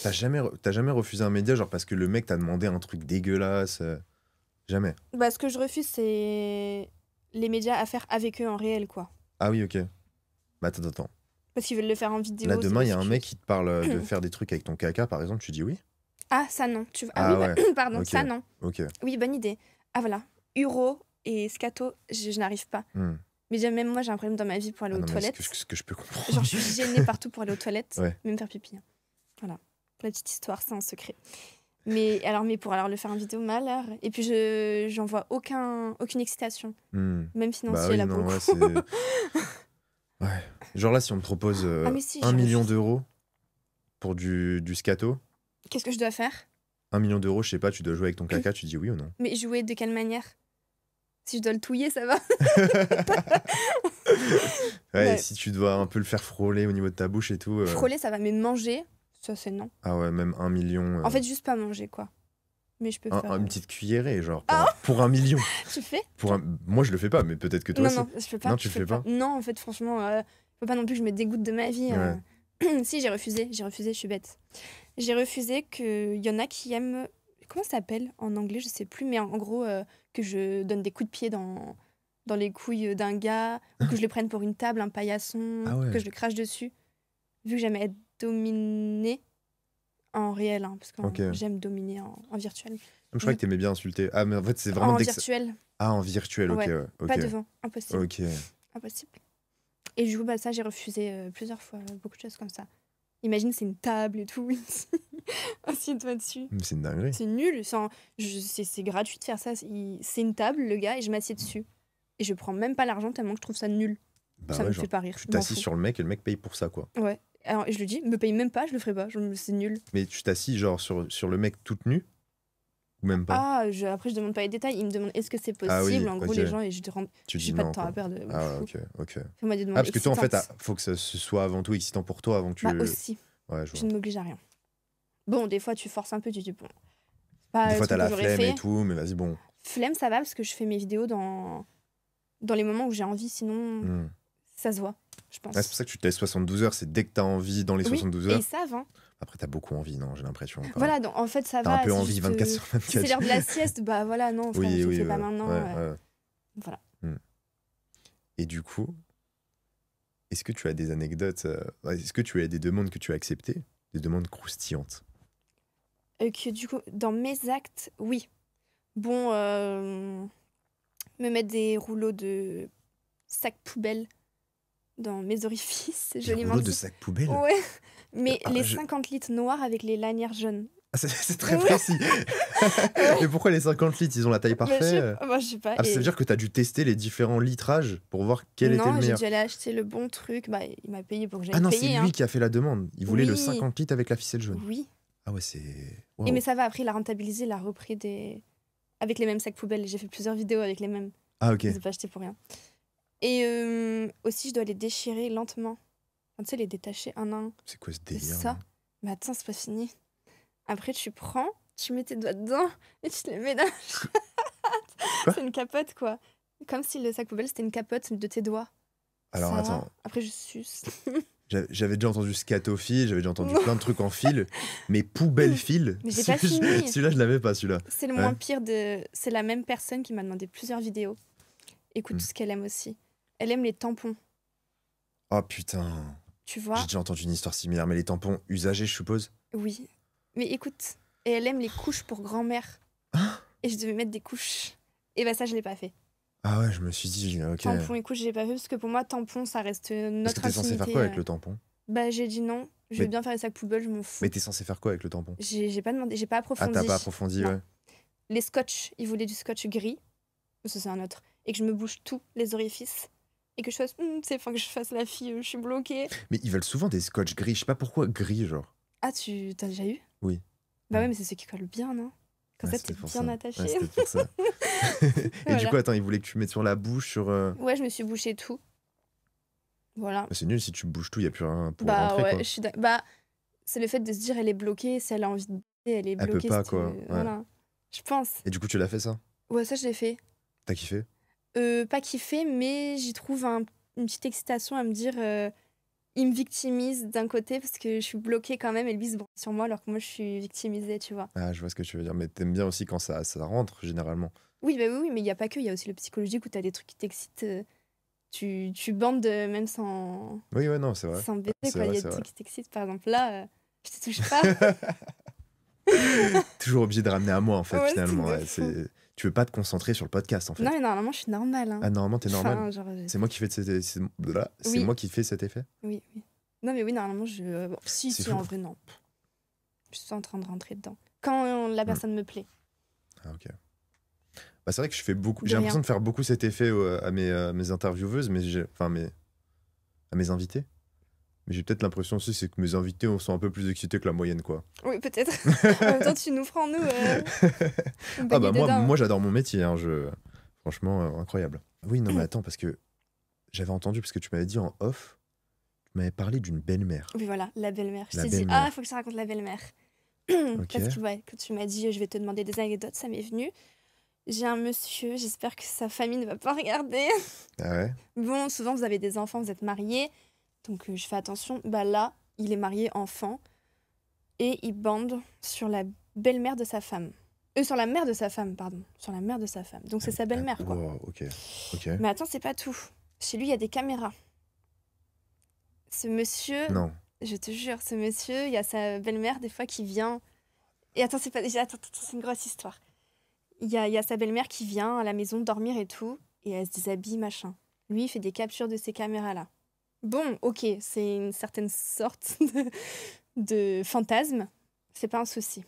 T'as jamais refusé un média, genre parce que le mec t'a demandé un truc dégueulasse Jamais. Bah, ce que je refuse, c'est les médias à faire avec eux en réel, quoi. Ah oui, ok. Bah attends. Parce qu'ils veulent le faire en vidéo. Là, c'est demain, il y a pas un si mec cute. qui te parle de faire des trucs avec ton caca, par exemple, tu dis oui? Ah, ça non. Ah Ah oui, bah, ouais, pardon, ok. ça non. Ok. Oui, bonne idée. Ah voilà. Uro et scato, je n'arrive pas. Hmm. Mais déjà, même moi, j'ai un problème dans ma vie pour aller Ah aux non, mais toilettes. ce que je peux comprendre. Genre, je suis gênée partout pour aller aux toilettes, Ouais. même faire pipi. Voilà. La petite histoire, c'est un secret. Mais pour le faire en vidéo, malheur. Et puis, j'en vois aucune excitation, Hmm. même Bah financière, oui, là, pour non, le ouais, coup. c'est. Ouais. Genre là, si on me propose Ah, mais si, 1 j'ai million refusé. d'euros pour du scato, Qu'est-ce que je dois faire? 1 million d'euros, je sais pas, tu dois jouer avec ton caca, tu dis oui ou non? Mais jouer de quelle manière? Si je dois le touiller, ça va? Ouais, Ouais. et si tu dois un peu le faire frôler au niveau de ta bouche et tout. Frôler, ça va, mais manger, ça, c'est non. Ah ouais, même 1 million. En fait, juste pas manger, quoi. Mais je peux faire. Une petite cuillerée, genre, Ah pour 1 million. Tu fais? Moi, je le fais pas, mais peut-être que toi Non, aussi. non, je peux pas. Non, tu je le peux fais pas? Non, en fait, franchement, faut pas non plus que je me dégoûte de ma vie. Si, j'ai refusé, je suis bête. J'ai refusé qu'il y en a qui aiment. Comment ça s'appelle en anglais? Je sais plus, mais en gros, que je donne des coups de pied dans les couilles d'un gars, ou que je le prenne pour une table, un paillasson, Ah ouais. que je le crache dessus. Vu que j'aime être dominée en réel, hein, parce que Ok. j'aime dominer en virtuel. Je crois que t'aimais bien insulter. Ah, mais en fait, c'est vraiment En dès que virtuel, Ah, en virtuel, ok. Ouais, Ouais, ok. pas devant, impossible. Ok. Impossible. Et du coup, bah, ça, j'ai refusé plusieurs fois, beaucoup de choses comme ça. Imagine, c'est une table et tout, assieds-toi dessus. Mais c'est une dinguerie. C'est nul, c'est gratuit de faire ça. C'est une table, le gars, et je m'assieds dessus. Et je prends même pas l'argent tellement que je trouve ça nul. Bah ça ouais, me genre, fait pas rire. tu je m'en t'assis fous. sur le mec et le mec paye pour ça, quoi. Ouais. Alors, je lui dis, me paye même pas, je le ferai pas. C'est nul. Mais tu t'assis, genre, sur le mec toute nue Ou même pas? Après, je demande pas les détails. Ils me demandent est-ce que c'est Ah oui, possible. En gros, ok. les gens, et je te rends. Tu J'ai dis pas de non, temps à quoi. perdre. Ah ouais, Fou. ok. Fais-moi des Ah, demandes parce que toi, en fait, excitantes. faut que ça ce soit avant tout excitant pour toi avant que Bah tu... aussi, Ouais, je je vois. ne m'oblige à rien. Bon, des fois, tu forces un peu, tu dis bon, c'est Des pas le fois, t'as truc que la j'aurais flemme et fait. tout, mais vas-y, bon. Flemme, ça va parce que je fais mes vidéos dans les moments où j'ai envie, sinon Hmm. ça se voit, je Ouais, c'est pense. pour ça que tu te laisses 72 heures, c'est dès que t'as envie dans les Oui, 72 et heures. ils savent, hein. Après, t'as beaucoup envie, non, j'ai l'impression. Enfin, Voilà, donc en fait, ça t'as un va. peu C'est envie juste, 24 sur si c'est 24. l'heure de la sieste, bah voilà, non, frère, je le fais pas ouais. maintenant. Ouais. Voilà. Et du coup, est-ce que tu as des anecdotes, est-ce que tu as des demandes que tu as acceptées? Des demandes croustillantes? Que du coup, dans mes actes, oui. Bon, me mettre des rouleaux de sacs poubelles dans mes orifices, Des joliment rouleaux de dit. sacs poubelles? Ouais, mais Ah, les 50 litres noirs avec les lanières jaunes. Ah, c'est très Ouais. précis. Ouais. Et pourquoi les 50 litres, ils ont la taille Bah, parfaite? je sais pas. Ah, ça veut Et dire que t'as dû tester les différents litrages pour voir quel était le non, j'ai meilleur. dû aller acheter le bon truc. Bah, il m'a payé pour que Ah j'aille non, c'est payer. lui Hein. qui a fait la demande. Il voulait le Oui, 50 litres avec la ficelle jaune. oui. Ah ouais, c'est... Et Waouh. mais ça va, après, il a rentabilisé, il a repris avec les mêmes sacs poubelles. J'ai fait plusieurs vidéos avec les mêmes. Ah ok. Je les ai pas achetés pour rien. Et aussi, je dois les déchirer lentement. Enfin, tu sais, les détacher un à un. C'est quoi ce C'est délire? ça. Là Mais attends, c'est pas fini. Après, tu prends, tu mets tes doigts dedans et tu te les mets dans la Quoi? C'est une capote, quoi. Comme si le sac poubelle, c'était une capote de tes doigts. Alors Ça. attends, Après, je suce. j'avais déjà entendu scatophile, j'avais déjà entendu Non. plein de trucs en fil, mais poubelle fil, Mais j'ai pas celui-là, fini. celui-là, je l'avais pas, celui-là. C'est le Ouais. moins pire de... C'est la même personne qui m'a demandé plusieurs vidéos. Écoute Mm. ce qu'elle aime aussi. Elle aime les tampons, Oh putain, tu vois. j'ai déjà entendu une histoire similaire, mais les tampons usagés, je suppose. Oui. Mais écoute, et elle aime les couches pour grand-mère. Hein? Et je devais mettre des couches. Et bah ça, je l'ai pas fait. Ah ouais, je me suis dit, ok. Tampon et couches, je l'ai pas fait parce que pour moi, tampon, ça reste Parce notre que t'es censé faire intimité. quoi avec le tampon? Bah j'ai dit non. Je Mais- vais bien faire les sacs poubelles, je m'en fous. Mais t'es censé faire quoi avec le tampon? J'ai pas demandé, j'ai pas Ah, approfondi. t'as pas approfondi, Non. ouais. Les scotch, ils voulaient du scotch gris. Ça, c'est un autre. Et que je me bouge tous les orifices. Et que je fasse, que je fasse la fille, je suis bloquée. Mais ils veulent souvent des scotch gris, je sais pas pourquoi gris, genre. Ah, tu t'as déjà eu? Oui. Bah Mm. ouais, mais c'est ceux qui collent bien, non? Comme Ouais, ça, c'était t'es pour bien ça. attaché. Ouais, c'était pour ça. Et Voilà. du coup, attends, ils voulaient que tu mettes sur la bouche, sur... Ouais, je me suis bouché tout. Voilà. C'est nul, si tu bouges tout, il y a plus rien pour Bah rentrer, ouais, quoi. je suis bah, c'est le fait de se dire elle est bloquée, si elle a envie de baiser, elle est Elle peut bloquée. pas, si quoi, ouais. Voilà. Je pense. Et du coup, tu l'as fait, ça? Ouais, ça, je l'ai fait. T'as kiffé? Pas kiffé, mais j'y trouve une petite excitation à me dire il me victimise d'un côté parce que je suis bloquée quand même et lui se branle sur moi alors que moi je suis victimisée, tu vois. Ah, je vois ce que tu veux dire. Mais t'aimes bien aussi quand ça rentre, généralement. Oui, bah oui, mais il n'y a pas que, il y a aussi le psychologique où t'as des trucs qui t'excitent. Tu bandes même sans, Oui, ouais, non, c'est vrai. sans baiser, C'est quoi. Il vrai, y a c'est des vrai. trucs qui t'excitent, par exemple là, je te touche pas. Toujours obligé de ramener à moi, en fait, Ouais, finalement. truc de Ouais, fou. tu veux pas te concentrer sur le podcast, en fait. Non, mais normalement je suis normale. Hein. Ah, normalement, t'es normal. Enfin, genre, C'est moi qui fais c'est Oui. moi qui fais cet effet. Oui, oui. Non, mais oui, normalement, bon, si, C'est si, fou. en vrai, non. Je suis en train de rentrer dedans. Quand la personne me plaît. Ah, ok. Bah, c'est vrai que je fais beaucoup. De J'ai l'impression rien. de faire beaucoup cet effet à mes intervieweuses, mais à mes invités. Mais j'ai peut-être l'impression aussi c'est que mes invités sont un peu plus excités que la moyenne, quoi. Oui, peut-être. En même temps, tu nous feras, nous, Ah bah baigner dedans. moi j'adore mon métier, hein, franchement incroyable. Oui, non mais attends, parce que j'avais entendu, parce que tu m'avais dit en off, tu m'avais parlé d'une belle-mère. Oui, voilà, la belle-mère. Je La t'ai dit, belle-mère. il faut que je te raconte la belle-mère. Ok. Parce que ouais, quand tu m'as dit, je vais te demander des anecdotes, ça m'est venu. J'ai un monsieur, j'espère que sa famille ne va pas regarder. Ah ouais? Bon, souvent, vous avez des enfants, vous êtes mariés. Donc, je fais attention. Bah là, il est marié, enfant. Et il bande sur la belle-mère de sa femme. Sur la mère de sa femme, pardon. Sur la mère de sa femme. Donc, c'est sa belle-mère, quoi. Wow, ok. Mais attends, c'est pas tout. Chez lui, il y a des caméras. Ce monsieur, Non. je te jure, ce monsieur, il y a sa belle-mère des fois qui vient. Et attends, attends, c'est une grosse histoire. Il y a sa belle-mère qui vient à la maison dormir et tout, et elle se déshabille, machin. Lui, il fait des captures de ces caméras-là. Bon, ok, c'est une certaine sorte de fantasme. C'est pas un souci.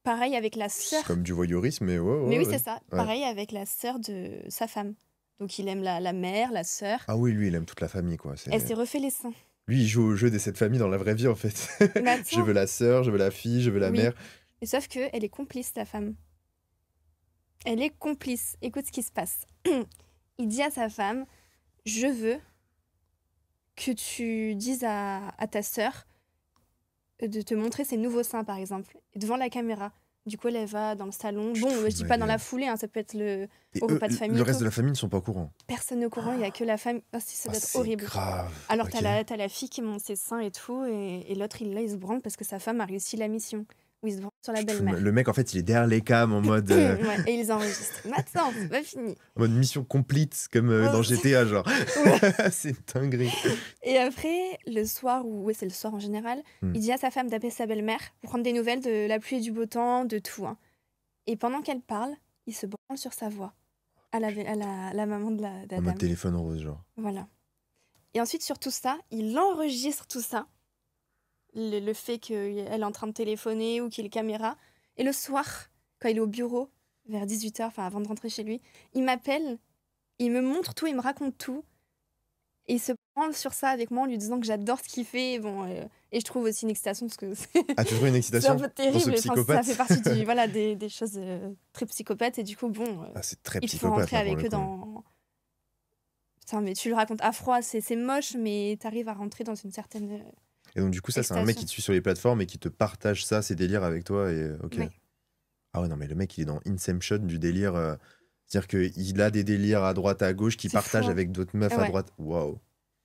Pareil avec la C'est sœur. comme du voyeurisme, mais ouais. Mais oui, ouais. c'est ça. Ouais. Pareil avec la sœur de sa femme. Donc il aime la mère, la sœur. Ah oui, lui, il aime toute la famille, quoi. Elle s'est refait les seins. Lui, il joue au jeu de cette famille dans la vraie vie, en fait. Mais attends. Je veux la sœur, je veux la fille, je veux la Oui. mère. Et sauf qu'elle est complice, la femme. Elle est complice. Écoute ce qui se passe. Il dit à sa femme, je veux que tu dises à ta sœur de te montrer ses nouveaux seins, par exemple, devant la caméra. Du coup, elle va dans le salon. Bon, je dis pas dans la foulée, hein, ça peut être au repas de famille. Le reste de la famille ne sont pas au courant. Personne n'est au courant, il n'y a que la famille. Oh, ça doit être horrible. Grave. Alors, t'as la fille qui monte ses seins et tout, et l'autre, il se branle parce que sa femme a réussi la mission. Où il se branle sur la belle-mère. Le mec, en fait, il est derrière les cams en mode. Ouais, et ils enregistrent. Maintenant, c'est pas fini. En mode mission complete, comme dans GTA, genre. C'est dinguerie. Et après, le soir, ou c'est le soir en général, il dit à sa femme d'appeler sa belle-mère pour prendre des nouvelles de la pluie et du beau temps, de tout. Hein. Et pendant qu'elle parle, il se branle sur sa voix à la maman de la dame. En mode téléphone rose, genre. Voilà. Et ensuite, sur tout ça, il enregistre tout ça. Le fait qu'elle est en train de téléphoner ou qu'il ait caméra. Et le soir, quand il est au bureau, vers 18h, enfin avant de rentrer chez lui, il m'appelle, il me montre tout, il me raconte tout. Et il se branle sur ça avec moi en lui disant que j'adore ce qu'il fait. Bon, et je trouve aussi une excitation parce que Ah, tu trouves une excitation c'est un peu terrible. psychopathe. Ça fait partie voilà, des choses très psychopathes. Et du coup, bon, c'est très il faut rentrer avec eux dans... Putain, mais tu le racontes à froid, c'est moche, mais t'arrives à rentrer dans une certaine... Et donc, du coup, ça, c'est un mec qui te suit sur les plateformes et qui te partage ça, ses délires avec toi. Et ok. Oui. Ah ouais, non, mais le mec, il est dans Inception du délire. C'est-à-dire qu'il a des délires à droite, à gauche, qu'il partage fou, hein. avec d'autres meufs à droite. Waouh.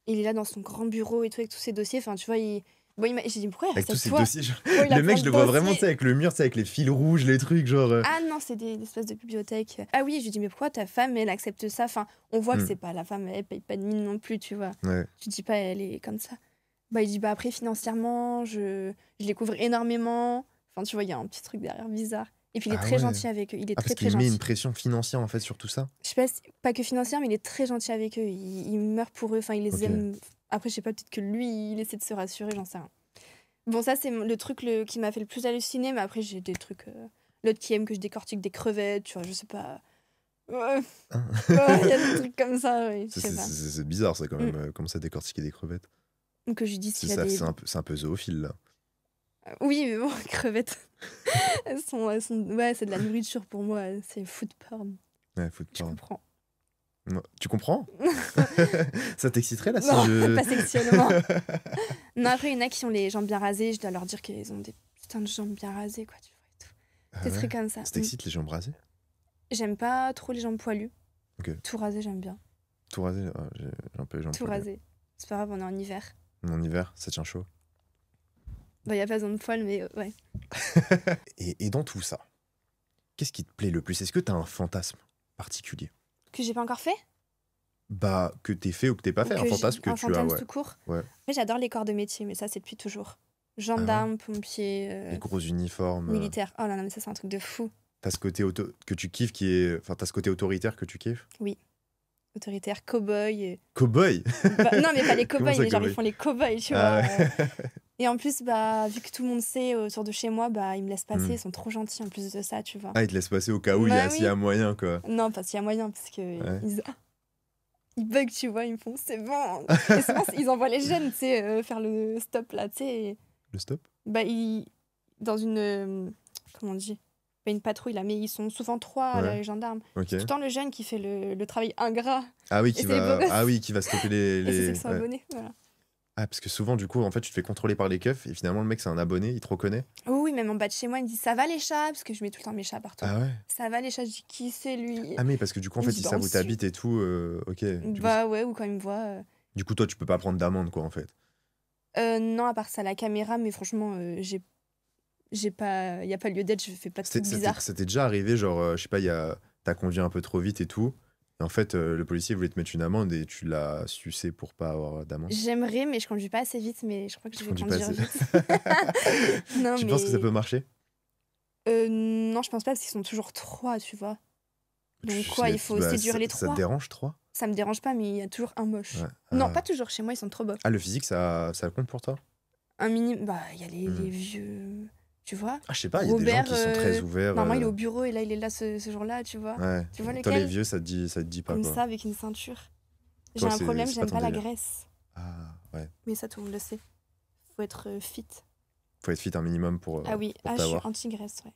Il est là dans son grand bureau et tout, avec tous ses dossiers. Enfin, tu vois, j'ai dit, pourquoi il avec reste tous ses toi dossiers, genre... Le mec, je le vois vraiment, tu sais, avec le mur, tu sais, avec les fils rouges, les trucs, genre... Ah non, c'est des espèces de bibliothèques. Ah oui, je lui dis, mais pourquoi ta femme, elle accepte ça? Enfin, on voit que c'est pas la femme, elle paye pas de mine non plus, tu vois. Ouais. Tu dis pas, elle est comme ça. Bah, il dit, bah après, financièrement, je les couvre énormément. Enfin, tu vois, il y a un petit truc derrière bizarre. Et puis, il est très gentil avec eux. Il est très, très gentil. Parce qu'il met une pression financière, en fait, sur tout ça. Je sais pas que financière, mais il est très gentil avec eux. Il meurt pour eux. Enfin, il les aime. Après, je sais pas, peut-être que lui, il essaie de se rassurer, j'en sais rien. Bon, ça, c'est le truc qui m'a fait le plus halluciner. Mais après, j'ai des trucs... L'autre qui aime que je décortique des crevettes, tu vois, je sais pas... Ouais, il y a des trucs comme ça, oui. C'est bizarre, ça, quand même, comment ça décortiquer des crevettes. Donc, que je lui dise qu'il y a des... C'est un peu zoophile, là. Oui, mais bon, crevettes, elles sont... Ouais, c'est de la nourriture pour moi, c'est food porn. Ouais, food porn. Je comprends. Non. Tu comprends? Ça t'exciterait, là, si non, pas sexuellement. Non, après, il y en a qui ont les jambes bien rasées, je dois leur dire qu'ils ont des putains de jambes bien rasées, quoi, tu vois, et tout. Des trucs comme ça. Ça t'excite, les jambes rasées? J'aime pas trop les jambes poilues. Okay. Tout rasé, j'aime bien. Tout rasé? J'ai un peu les jambes tout poilues. rasé. C'est pas grave, on est en hiver. En hiver, ça tient chaud. Bah, y a pas besoin de poils, mais ouais. Et dans tout ça, qu'est-ce qui te plaît le plus? Est-ce que t'as un fantasme particulier? Que j'ai pas encore fait? Bah, que t'es fait ou que t'es pas fait. Un fantasme que tu as, ouais. tout court. Ouais. Après, j'adore les corps de métier, mais ça, c'est depuis toujours. Gendarme, pompier... Les gros uniformes. Militaire. Oh là là, mais ça, c'est un truc de fou. T'as ce côté que tu kiffes qui est... Enfin, t'as ce côté autoritaire que tu kiffes? Oui. Autoritaire, cow-boy. Cow-boy? Non, mais pas les cow-boys, mais genre, cow-boy? ils font les cow-boys, tu vois. Et en plus, bah, vu que tout le monde sait autour de chez moi, bah, ils me laissent passer, ils sont trop gentils en plus de ça, tu vois. Ah, ils te laissent passer au cas où s'il y a moyen, quoi. Non, pas s'il y a moyen, parce que ils bug, tu vois, ils me font, c'est bon. Et souvent, ils envoient les jeunes, tu sais, faire le stop, là, tu sais. Le stop? Bah, dans une... comment on dit? Pas une patrouille, là, mais ils sont souvent 3, les gendarmes. Okay. C'est tout le temps le jeune qui fait le travail ingrat. Ah oui, qui va stopper les... Et c'est ceux qui sont abonnés, voilà. Ah, parce que souvent, du coup, en fait, tu te fais contrôler par les keufs et finalement, le mec, c'est un abonné, il te reconnaît. Oui, même en bas de chez moi, il me dit ça va les chats, parce que je mets tout le temps mes chats partout. Ah ouais? Ça va les chats, je dis qui c'est lui? Ah, mais parce que du coup, en fait, ils savent où t'habites et tout, ok. Bah ouais, ou quand ils me voient. Du coup, toi, tu peux pas prendre d'amende, quoi, en fait. Non, à part ça, la caméra, mais franchement, j'ai pas. Y a pas lieu d'être, je fais pas de trucs bizarres. C'était déjà arrivé, genre, je sais pas, t'as conduit un peu trop vite et tout. Et en fait, le policier voulait te mettre une amende et tu l'as sucé pour pas avoir d'amende. J'aimerais, mais je conduis pas assez vite, mais je crois que je vais conduire vite. Non, tu penses que ça peut marcher? Non, je pense pas, parce qu'ils sont toujours 3, tu vois. Donc quoi, il faut séduire les 3. Ça te dérange 3? Ça me dérange pas, mais il y a toujours un moche. Non, pas toujours, chez moi, ils sont trop beaux. Ah, le physique, ça compte pour toi? Un minimum, bah, il y a les vieux... Tu vois? Ah, je sais pas, il y a des gens qui sont très ouverts. Normalement, il est au bureau et là, il est là ce jour-là, tu vois? Ouais. Tu vois lequel? Toi, les vieux, ça te dit pas, comme quoi. ça, avec une ceinture. Toi, j'ai un problème, j'aime pas la graisse. Ah, ouais. Mais ça, tout le monde le sait. Faut être fit. Faut être fit un minimum pour ah oui, pour je suis t'avoir. anti-graisse, ouais.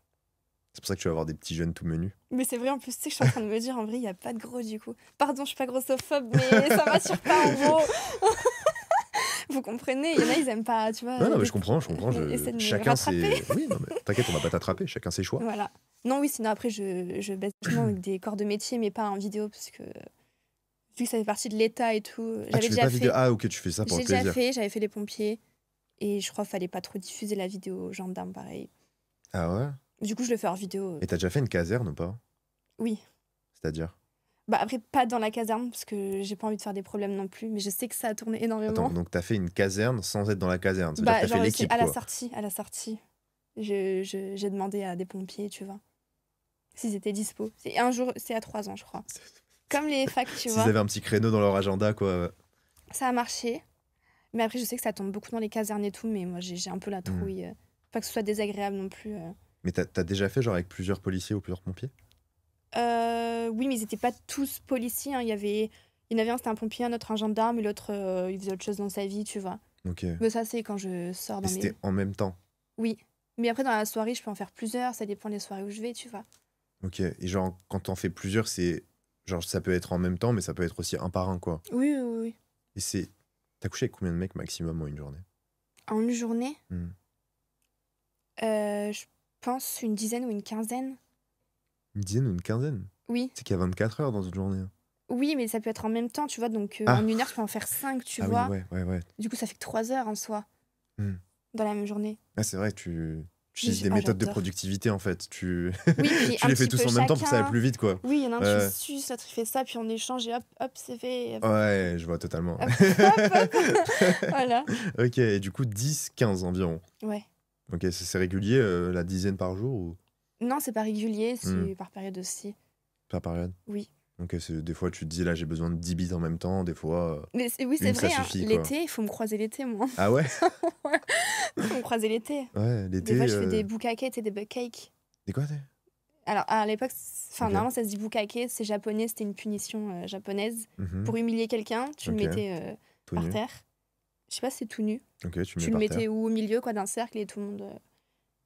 C'est pour ça que tu vas avoir des petits jeunes tout menus. Mais c'est vrai, en plus, tu sais que je suis en train de me dire, en vrai, il n'y a pas de gros du coup. Pardon, je suis pas grossophobe, mais ça m'attire pas en gros. Vous comprenez, il y en a, ils aiment pas, tu vois. Ouais, non, mais je comprends. Essaie de me Chacun rattraper. ses. Oui, non, mais t'inquiète, on va pas t'attraper. Chacun ses choix. Voilà. Non, oui, sinon après, je baisse vachement avec des corps de métier, mais pas en vidéo, parce que vu que ça fait partie de l'État et tout, Ah, j'avais tu fais déjà pas fait. vidéo. Ah, ok, tu fais ça pour J'ai le déjà plaisir. fait, j'avais fait les pompiers, et je crois qu'il fallait pas trop diffuser la vidéo aux gendarmes, pareil. Ah ouais? Du coup, je le fais en vidéo. Et t'as déjà fait une caserne ou pas? Oui. C'est-à-dire? Bah après, pas dans la caserne, parce que j'ai pas envie de faire des problèmes non plus, mais je sais que ça a tourné énormément. Attends, donc t'as fait une caserne sans être dans la caserne. C'est-à-dire Bah, que t'as genre, fait c'est l'équipe, à la quoi. sortie, à la sortie. J'ai demandé à des pompiers, tu vois, s'ils étaient dispo. C'est un jour, c'est à 3 ans, je crois. Comme les facs, tu S'ils vois. avaient un petit créneau dans leur agenda, quoi. Ça a marché. Mais après, je sais que ça tombe beaucoup dans les casernes et tout, mais moi, j'ai un peu la trouille. Pas que ce soit désagréable non plus. Mais t'as déjà fait genre avec plusieurs policiers ou plusieurs pompiers? Oui, mais ils étaient pas tous policiers. Hein. Il y en avait un, c'était un pompier, un autre, un gendarme, et l'autre, il faisait autre chose dans sa vie, tu vois. Ok. Mais ça, c'est quand je sors Et dans c'était en même temps. Oui. Mais après, dans la soirée, je peux en faire plusieurs. Ça dépend des soirées où je vais, tu vois. Ok. Et genre, quand t'en fais plusieurs, c'est. Genre, ça peut être en même temps, mais ça peut être aussi un par un, quoi. Oui, oui, oui. Et c'est. T'as couché avec combien de mecs maximum en une journée? En une journée, Hmm. je pense une dizaine ou une quinzaine. Une dizaine ou une quinzaine? Oui. C'est qu'il y a 24 heures dans une journée. Oui, mais ça peut être en même temps, tu vois. Donc, Ah. en une heure, je peux en faire 5, tu Ah vois. oui, ouais. Du coup, ça fait que 3 heures en soi, Hmm. dans la même journée. Ah, c'est vrai, tu utilises des Ah, méthodes de j'adore. productivité, en fait. Tu, Oui, puis tu un les fais petit tous peu en même temps pour que ça aille chacun. plus vite, quoi. Oui, il y en a un Ouais. qui suce, l'autre il fait ça, puis on échange et hop, hop, c'est fait. Ouais, je vois totalement. Hop, hop, hop. Voilà. Ok, et du coup, 10-15 environ. Ouais. Ok, c'est régulier, la dizaine par jour ou Non, c'est pas régulier, c'est Hmm. par période aussi. par période? Oui. Ok, des fois, tu te dis, là, j'ai besoin de 10 bits en même temps. Des fois. Mais oui, c'est Une, ça vrai, hein, suffit, quoi. l'été, il faut me croiser l'été, moi. Ah ouais? Il faut me croiser l'été. Ouais, l'été. Des fois, je fais des bukake et des buckcakes. Des quoi, Alors, à l'époque, enfin, Ok. normalement, ça se dit bukake, c'est japonais, c'était une punition japonaise. Mhm. Pour humilier quelqu'un, tu Ok. le mettais Tout par nu. terre. Je sais pas si c'est tout nu. Ok, tu le Tu mets le par terre. mettais au milieu quoi, d'un cercle et tout le monde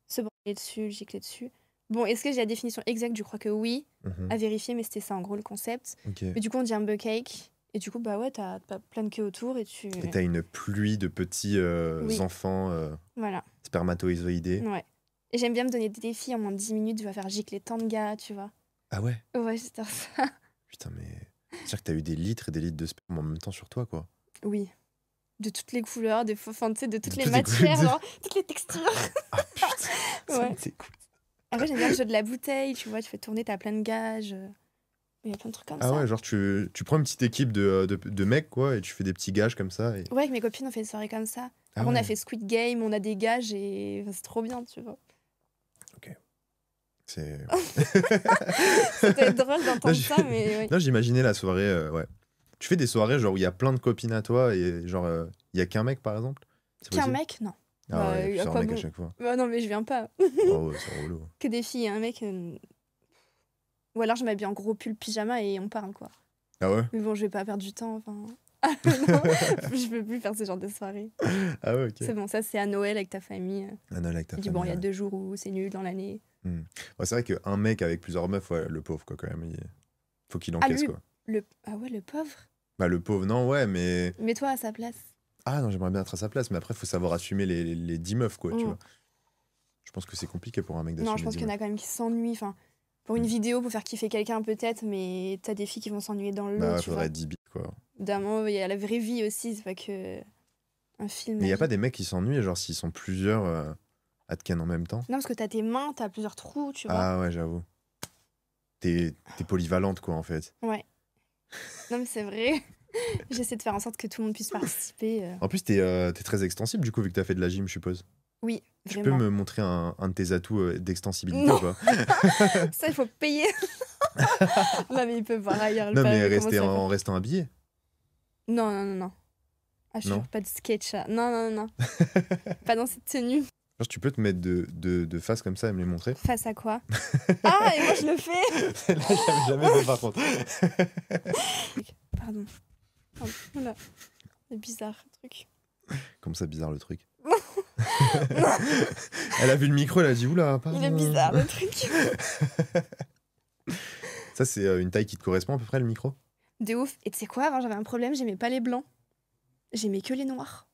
se branlait dessus, giclait dessus. Bon, est-ce que j'ai la définition exacte? Je crois que oui, Mhm. à vérifier, mais c'était ça en gros le concept. Ok. Mais du coup, on dit un buckcake. Et du coup, bah ouais, t'as plein de queues autour et tu. Et t'as une pluie de petits Oui. enfants Voilà, spermatozoïdés. ouais. Et j'aime bien me donner des défis en moins de 10 minutes, je vais faire gicler tant de gars, tu vois. Ah ouais? Ouais, j'adore ça. Putain, mais. C'est-à-dire que t'as eu des litres et des litres de sperme en même temps sur toi, quoi. Oui. De toutes les couleurs, des fois, enfin, tu sais, de toutes De les toutes les matières, couleurs. genre, toutes les textures. Ah putain, ça Ouais. me dégoûte. Après, j'aime bien le jeu de la bouteille, tu vois, tu fais tourner, t'as plein de gages. Il y a plein de trucs comme Ah ça. ouais, genre tu prends une petite équipe de mecs, quoi, et tu fais des petits gages comme ça. Et... Ouais, avec mes copines, on fait des soirées comme ça. Ah Après, on a ouais. fait Squid Game, on a des gages et enfin, c'est trop bien, tu vois. C'est... Ça peut être drôle Non, d'entendre j'ai- ça, mais ouais. Non, j'imaginais la soirée, ouais. Tu fais des soirées genre où il y a plein de copines à toi et genre il y a qu'un mec par exemple? C'est Qu'un possible? mec, non. Ah Bah, ouais, à plusieurs quoi mecs à bon chaque fois. Bah non, mais je viens pas. Oh ouais, c'est relou. Que des filles et un mec. Ou alors je m'habille en gros pull pyjama et on parle, quoi. Ah ouais? Mais bon, je vais pas perdre du temps, enfin. Non, je peux plus faire ce genre de soirée. Ah ouais, ok. C'est bon, ça c'est à Noël avec ta famille. Ah non, là, avec ta Tu dis, bon, il y a famille, 2 jours où c'est nul dans l'année. ouais. Ouais, c'est vrai qu'un mec avec plusieurs meufs, ouais, le pauvre, quoi, quand même. Faut qu'il Ah, encaisse, lui, quoi. Ah ouais, le pauvre. Bah, le pauvre, non, ouais, mais. Mets-toi à sa place. Ah non, j'aimerais bien être à sa place, mais après, faut savoir assumer les 10 meufs, quoi, tu Mm. vois. Je pense que c'est compliqué pour un mec d'assumer Non, je pense 10 qu'il y en meufs. a quand même qui s'ennuient. Enfin, pour une Mm. vidéo, pour faire kiffer quelqu'un peut-être, mais t'as des filles qui vont s'ennuyer dans le lot, Bah, tu vois. faudrait 10 bits, quoi. D'un moment, il y a la vraie vie aussi, c'est pas que un film. Mais il y a magique. pas des mecs qui s'ennuient, genre s'ils sont plusieurs à te ken en même temps? Non, parce que t'as tes mains, t'as plusieurs trous, tu vois. Ah ouais, j'avoue. T'es polyvalente, quoi, en fait. Ouais. Non, mais c'est vrai. J'essaie de faire en sorte que tout le monde puisse participer. En plus, t'es très extensible, du coup, vu que t'as fait de la gym, je suppose. Oui, Tu peux vraiment. me montrer un de tes atouts d'extensibilité Non. ou pas? Ça, il faut payer. Non, mais il peut voir ailleurs. Non, pas- mais comment rester ça en restant habillé. Non, non, non, non. Ah, je Non. suis pas de sketch. Là. Non, non, non. Pas dans cette tenue. Genre, tu peux te mettre de face comme ça et me les montrer? Face à quoi? Ah, et moi, je le fais. Là, j'avais jamais fait, par contre. Pardon. Pardon. Voilà. C'est bizarre, le truc. Comme ça, bizarre le truc. Elle a vu le micro, elle a dit oula, pardon. Il est bizarre le truc. Ça, c'est une taille qui te correspond à peu près, le micro? De ouf. Et tu sais quoi, avant j'avais un problème, j'aimais pas les blancs. J'aimais que les noirs.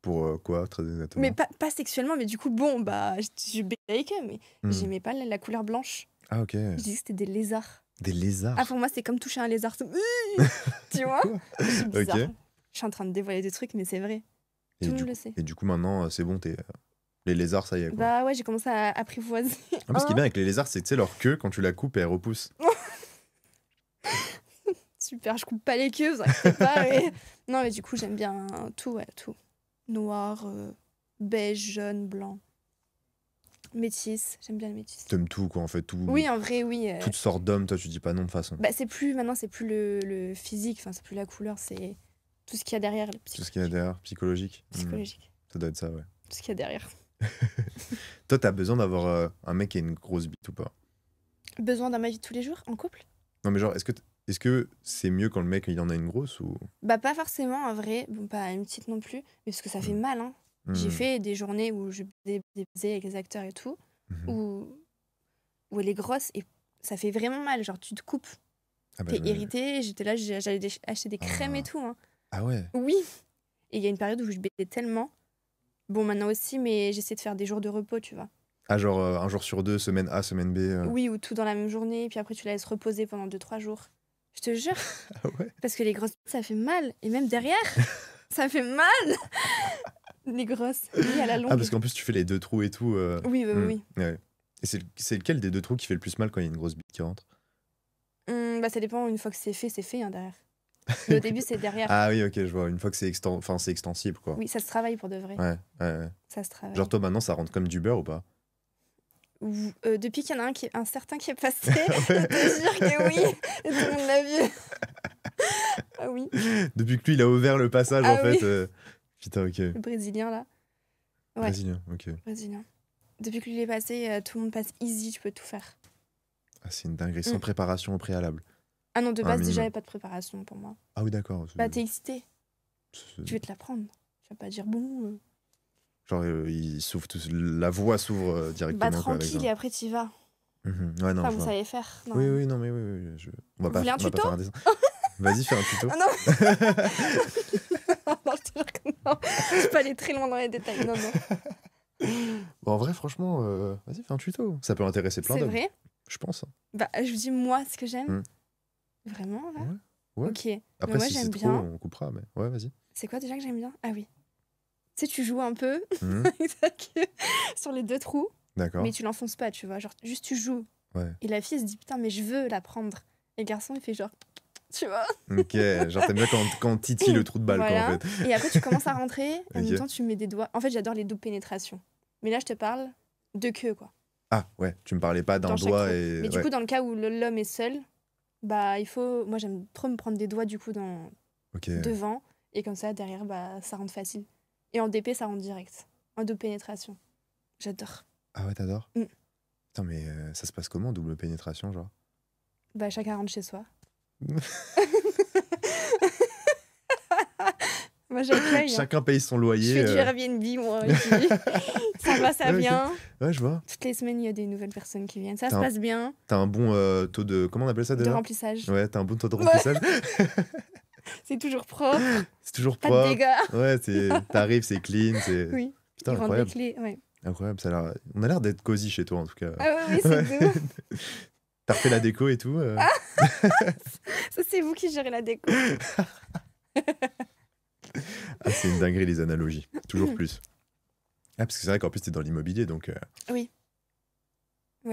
Pour quoi, très exactement? Mais pas sexuellement, mais du coup, bon, bah, je baisais avec eux, mais Hmm. j'aimais pas la couleur blanche. Ah, ok. Je disais que c'était des lézards. Des lézards. Ah, pour moi, c'est comme toucher un lézard. Tu vois? C'est bizarre. Ok. Je suis en train de dévoiler des trucs, mais c'est vrai. Et Tout le du monde le coup- sait. Et du coup, maintenant, c'est bon, les lézards, ça y est, quoi. Bah ouais, j'ai commencé à apprivoiser. Ah, mais ce qui est bien avec les lézards, c'est que tu sais, leur queue, quand tu la coupes, elle repousse. Super, je coupe pas les queues, vous inquiétez pas. Mais... Non, mais du coup, j'aime bien tout, ouais, tout. Noir, beige, jaune, blanc. Métis, j'aime bien les métis. T'aimes tout, quoi, en fait. Tout, Oui, en vrai, oui. toutes sortes d'hommes, toi, tu dis pas non de façon. Bah, maintenant, c'est plus le physique, enfin, c'est plus la couleur, c'est tout ce qu'il y a derrière, le Tout ce qu'il y a derrière, psychologique. psychologique. Ça doit être ça, ouais. Tout ce qu'il y a derrière. Toi, t'as besoin d'avoir un mec qui a une grosse bite ou pas? Besoin d'un ma vie de tous les jours, en couple? Non, mais genre, est-ce que c'est mieux quand le mec, il en a une grosse ou... Bah, pas forcément, en vrai. Bon, pas une petite non plus, mais parce que ça fait mal, hein. J'ai fait des journées où je baisais avec les acteurs et tout, où elle est grosse et ça fait vraiment mal. Genre, tu te coupes, Ah bah, t'es irrité. J'étais là, j'allais acheter des crèmes et tout. Hein. Ah ouais. Oui. Et il y a une période où je baisais tellement. Bon, maintenant aussi, mais j'essaie de faire des jours de repos, tu vois. Ah, genre un jour sur deux, semaine A, semaine B. Oui, ou tout dans la même journée, et puis après, tu la laisses reposer pendant 2-3 jours. Je te jure. Ah ouais. Parce que les grosses, ça fait mal. Et même derrière, ça fait mal. Les grosses. Oui, à la longue. Ah, parce qu'en plus, tu fais les deux trous et tout. Oui. Ouais. Et c'est lequel des deux trous qui fait le plus mal quand il y a une grosse bite qui rentre? Bah, ça dépend. Une fois que c'est fait hein, derrière. Mais au début, c'est derrière. Ah oui, ok, je vois. Une fois que c'est c'est extensible, quoi. Oui, ça se travaille pour de vrai. Ouais. Ça se travaille. Genre, toi, maintenant, ça rentre comme du beurre ou pas? Depuis qu'il y en a un certain qui est passé, je peux te dire que oui. Et tout le monde l'a vu. Ah oui. Depuis que lui, il a ouvert le passage, Ah en fait. oui. Putain, ok. Le Brésilien, là. Ouais. Brésilien, ok. Brésilien. Depuis que lui est passé, tout le monde passe easy, tu peux tout faire. Ah, c'est une dinguerie, sans préparation au préalable. Ah non, de Un base, minimum. déjà, il n'y a pas de préparation pour moi. Ah oui, d'accord. Bah, t'es excité. C'est- Tu veux te la prendre. Tu vas pas dire bon. Genre, il s'ouvre la voie s'ouvre directement. Bah, quoi, avec tranquille, ça. et après, t'y vas. Ouais, non, Enfin, je vous vois. savez faire. Non. Oui, non, mais oui. On va Vous pas, voulez un on va pas tuto faire un dessin. Vas-y, fais un tuto. Ah non. Non, je te jure que non. Je peux pas aller très loin dans les détails. Non. Bon, en vrai, franchement, vas-y, fais un tuto. Ça peut intéresser plein C'est d'hommes. vrai. Je pense. Bah, je vous dis, moi, ce que j'aime. Mm. Vraiment, là Ouais. Ok. Mais Après, moi, si c'est j'aime trop, bien. on coupera. Mais ouais, vas-y. C'est quoi déjà que j'aime bien? Ah oui. Tu sais, tu joues un peu Mhm. avec ta queue sur les deux trous, D'accord. mais tu l'enfonces pas, tu vois. Genre, juste tu joues. Ouais. Et la fille, elle se dit, putain, mais je veux la prendre. Et le garçon, il fait genre, tu vois. Ok, genre t'aimes bien quand on titille le trou de balle, Voilà. quoi, en fait. Et après, tu commences à rentrer. Et en Ok. même temps, tu mets des doigts. En fait, j'adore les doubles pénétrations. Mais là, je te parle de queue, quoi. Ah, ouais, tu me parlais pas d'un Dans chaque doigt trou. et... Mais du ouais. coup, dans le cas où l'homme est seul, bah, il faut. Moi, j'aime trop me prendre des doigts, du coup, Ok. devant. Et comme ça, derrière, bah, ça rentre facile. Et en DP, ça rentre direct. En double pénétration. J'adore. Ah ouais, t'adores? Mm. Putain, mais ça se passe comment, double pénétration, genre? Bah, chacun rentre chez soi. Moi, j'accueille. Chacun paye son Je loyer. fais du Airbnb, moi. Et puis, ça va, ça Ouais, ok. vient. Ouais, je vois. Toutes les semaines, il y a des nouvelles personnes qui viennent. Ça T'as se un passe bien. T'as un bon taux de... Comment on appelle ça, De déjà? remplissage. Ouais, t'as un bon taux de Ouais. remplissage. C'est toujours propre. C'est toujours Pas de propre. dégâts. Ouais, t'arrives, c'est clean, c'est... Oui. Putain, Ils rendent les incroyable. clés. Ouais. Incroyable, on a l'air d'être cosy chez toi, en tout cas. Ah oui, c'est Ouais. tout. T'as refait la déco et tout Ça, c'est vous qui gérez la déco. Ah, c'est une dinguerie, les analogies. Toujours plus. Ah, parce que c'est vrai qu'en plus, t'es dans l'immobilier, donc... Ouais,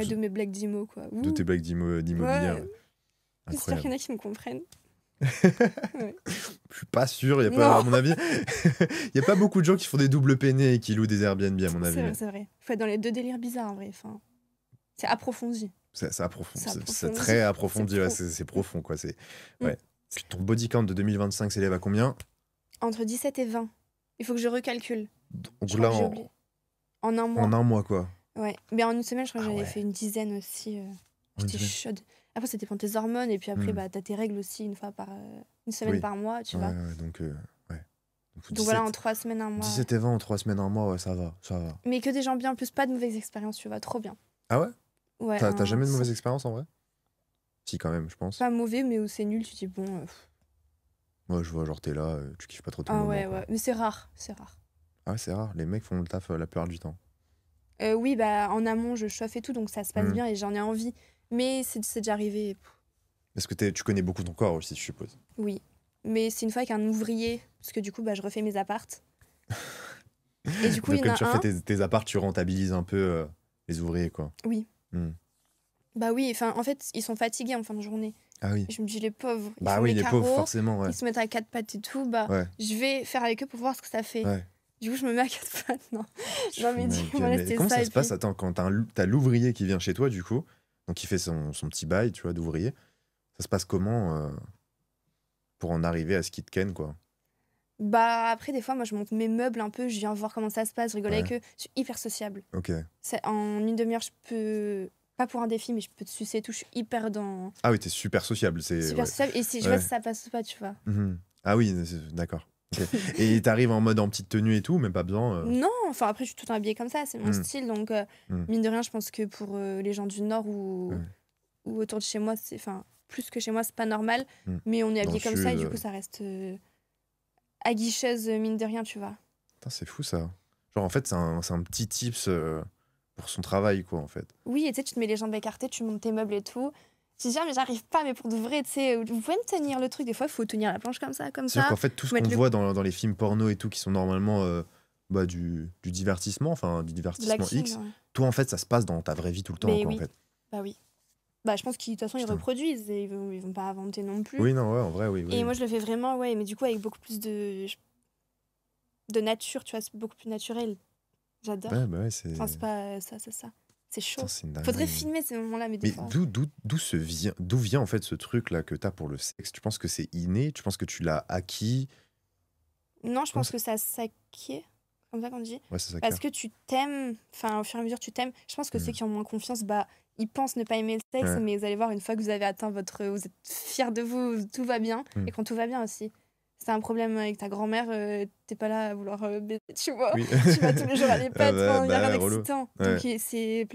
de mes blagues d'IMO, quoi. de Ouh. tes blagues d'immobilier. Ouais. J'espère qu'il y en a qui me comprennent. Je suis pas sûr, Non. à mon avis, il y a pas beaucoup de gens qui font des doubles peinés et qui louent des Airbnb, à mon avis. C'est vrai, c'est vrai. Faut être dans les deux délires bizarres, en vrai. Enfin, c'est approfondi. C'est approfondi. C'est C'est approfondi. très approfondi, C'est ouais, pro. c'est profond, quoi. C'est... Mm. Ouais. Puis ton body count de 2025 s'élève à combien? Entre 17 et 20. Il faut que je recalcule. Donc Je là, crois que j'ai oublié. En un mois. en un mois, quoi. Ouais. Mais en une semaine, je crois que Ah j'avais ouais. fait une dizaine aussi. En une J'étais semaine. chaude. Après, ça dépend de tes hormones. Et puis après, Mm. bah, t'as tes règles aussi une semaine Oui. par mois, tu Ouais, vois. ouais, donc Donc voilà, en 3 semaines, un mois. 17 et 20 en 3 semaines, un mois, ouais, ça va. Mais que des gens bien, en plus pas de mauvaises expériences, tu vois, trop bien. Ah ouais? Ouais. T'as jamais de mauvaise expérience en vrai? Si, quand même, je pense. Pas mauvais, mais où c'est nul, tu dis bon. Ouais, je vois, genre t'es là, tu kiffes pas trop ton Ah moment. ouais, Quoi. ouais. Mais c'est rare. Ah ouais, c'est rare. Les mecs font le taf la plupart du temps. Oui, bah en amont, je chauffe et tout, donc ça se passe Mhm. bien et j'en ai envie. Mais c'est déjà arrivé. Parce que tu connais beaucoup ton corps aussi, je suppose. Oui. Mais c'est une fois avec un ouvrier, parce que du coup, bah, je refais mes appartes. Et du coup, Donc il y en quand tu a un. refais tes apparts, tu rentabilises un peu les ouvriers, quoi. Oui. Mhm. Bah oui, enfin, en fait, ils sont fatigués en fin de journée. Ah oui. Et je me dis, les pauvres, ils Bah font oui, les les pauvres, carreaux, forcément, ouais. ils se mettent à 4 pattes et tout, bah, Ouais, je vais faire avec eux pour voir ce que ça fait. ouais. Du coup, je me mets à 4 pattes, non. Tu Non, fous mais ma du coup, gueule. voilà, Mais c'était comment ça. ça Et se passe? puis, Attends, quand t'as l'ouvrier qui vient chez toi, du coup, donc il fait son petit bail, tu vois, d'ouvrier, ça se passe comment pour en arriver à ce qu'il te ken, quoi? bah, après, des fois, moi, je monte mes meubles un peu, je viens voir comment ça se passe, je rigole Ouais. avec eux. Je suis hyper sociable. Ok. En une demi-heure, je peux. Pas pour un défi, mais je peux te sucer et tout. Je suis hyper dans. Ah oui, t'es super sociable, Super ouais. sociable. Et si je Ouais. vois si ça passe ou pas, tu vois. Mhm. Ah oui, d'accord. Ok. Et t'arrives en mode en petite tenue et tout, mais pas besoin. Non, enfin, après, je suis tout le temps habillée comme ça, c'est mon Mm. style. Donc, Mm. mine de rien, je pense que pour les gens du Nord ou autour de chez moi, c'est. Enfin, plus que chez moi, c'est pas normal. Mm. Mais on est Dans habillé le comme ça et sud, du coup, ça reste aguicheuse, mine de rien, tu vois. Putain, c'est fou ça. Genre en fait, c'est un petit tips pour son travail, quoi, en fait. Oui, et tu sais, tu te mets les jambes écartées, tu montes tes meubles et tout. Tu dis, ah, mais j'arrive pas, mais pour de vrai, tu sais, vous pouvez me tenir le truc. Des fois, il faut tenir la planche comme ça, comme C'est sûr ça. qu'en fait, tout ce Mettre qu'on le- voit dans les films porno et tout, qui sont normalement du divertissement, enfin du de divertissement l'acting, X, ouais. toi en fait, ça se passe dans ta vraie vie tout le temps, Mais quoi, oui, en fait. bah oui. Bah, je pense qu'ils, de toute façon, ils Putain. reproduisent et ils vont pas inventer non plus. Oui, non, ouais, en vrai, oui. Et moi, je le fais vraiment, ouais, mais du coup, avec beaucoup plus de nature, tu vois, c'est beaucoup plus naturel. J'adore. Ouais, bah ouais, c'est. Enfin, c'est pas ça. C'est chaud. Putain, c'est une Faudrait dinguerie. filmer ces moments-là, mais des Mais fois. d'où vient en fait ce truc-là que t'as pour le sexe? Tu penses que c'est inné? Tu penses que tu l'as acquis? Non, je Comment pense que ça s'acquiert, comme ça qu'on dit. Ouais, c'est ça. Parce que tu t'aimes, enfin, au fur et à mesure, tu t'aimes. Je pense que ceux qui ont moins confiance, bah, ils pensent ne pas aimer le sexe, Ouais. mais vous allez voir, une fois que vous avez atteint vous êtes fiers de vous, tout va bien. Mm. Et quand tout va bien aussi. C'est un problème avec ta grand-mère, t'es pas là à vouloir baiser, tu vois. Oui. Tu vas tous les jours à les pètes, bah, il y a rien relou. d'excitant. Ouais. Donc c'est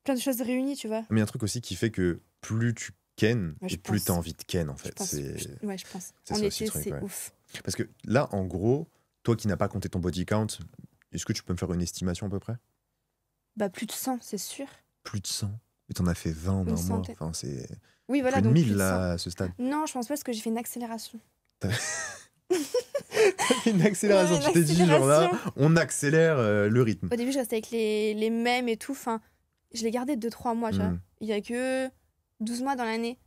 plein de choses réunies, tu vois. Mais il y a un truc aussi qui fait que plus tu ken Ouais, je et plus pense. t'as envie de ken, en Je fait. pense. C'est Ouais, je pense. c'est En ça aussi été, le truc, c'est ouais. ouf. Parce que là, en gros, toi qui n'as pas compté ton body count, est-ce que tu peux me faire une estimation à peu près? Bah, plus de 100, c'est sûr. Plus de 100. Mais t'en as fait 20 en Une un mois. centaine. Enfin, c'est Oui, voilà, plus de donc 1000 plus de 100. là, à ce stade. Non, je pense pas parce que j'ai fait une accélération. Une accélération. Ouais, Tu t'es dit, genre là, on accélère le rythme. Au début, je restais avec les mêmes et tout. Enfin, je l'ai gardé 2-3 mois, tu vois. Mm. Il y a que 12 mois dans l'année.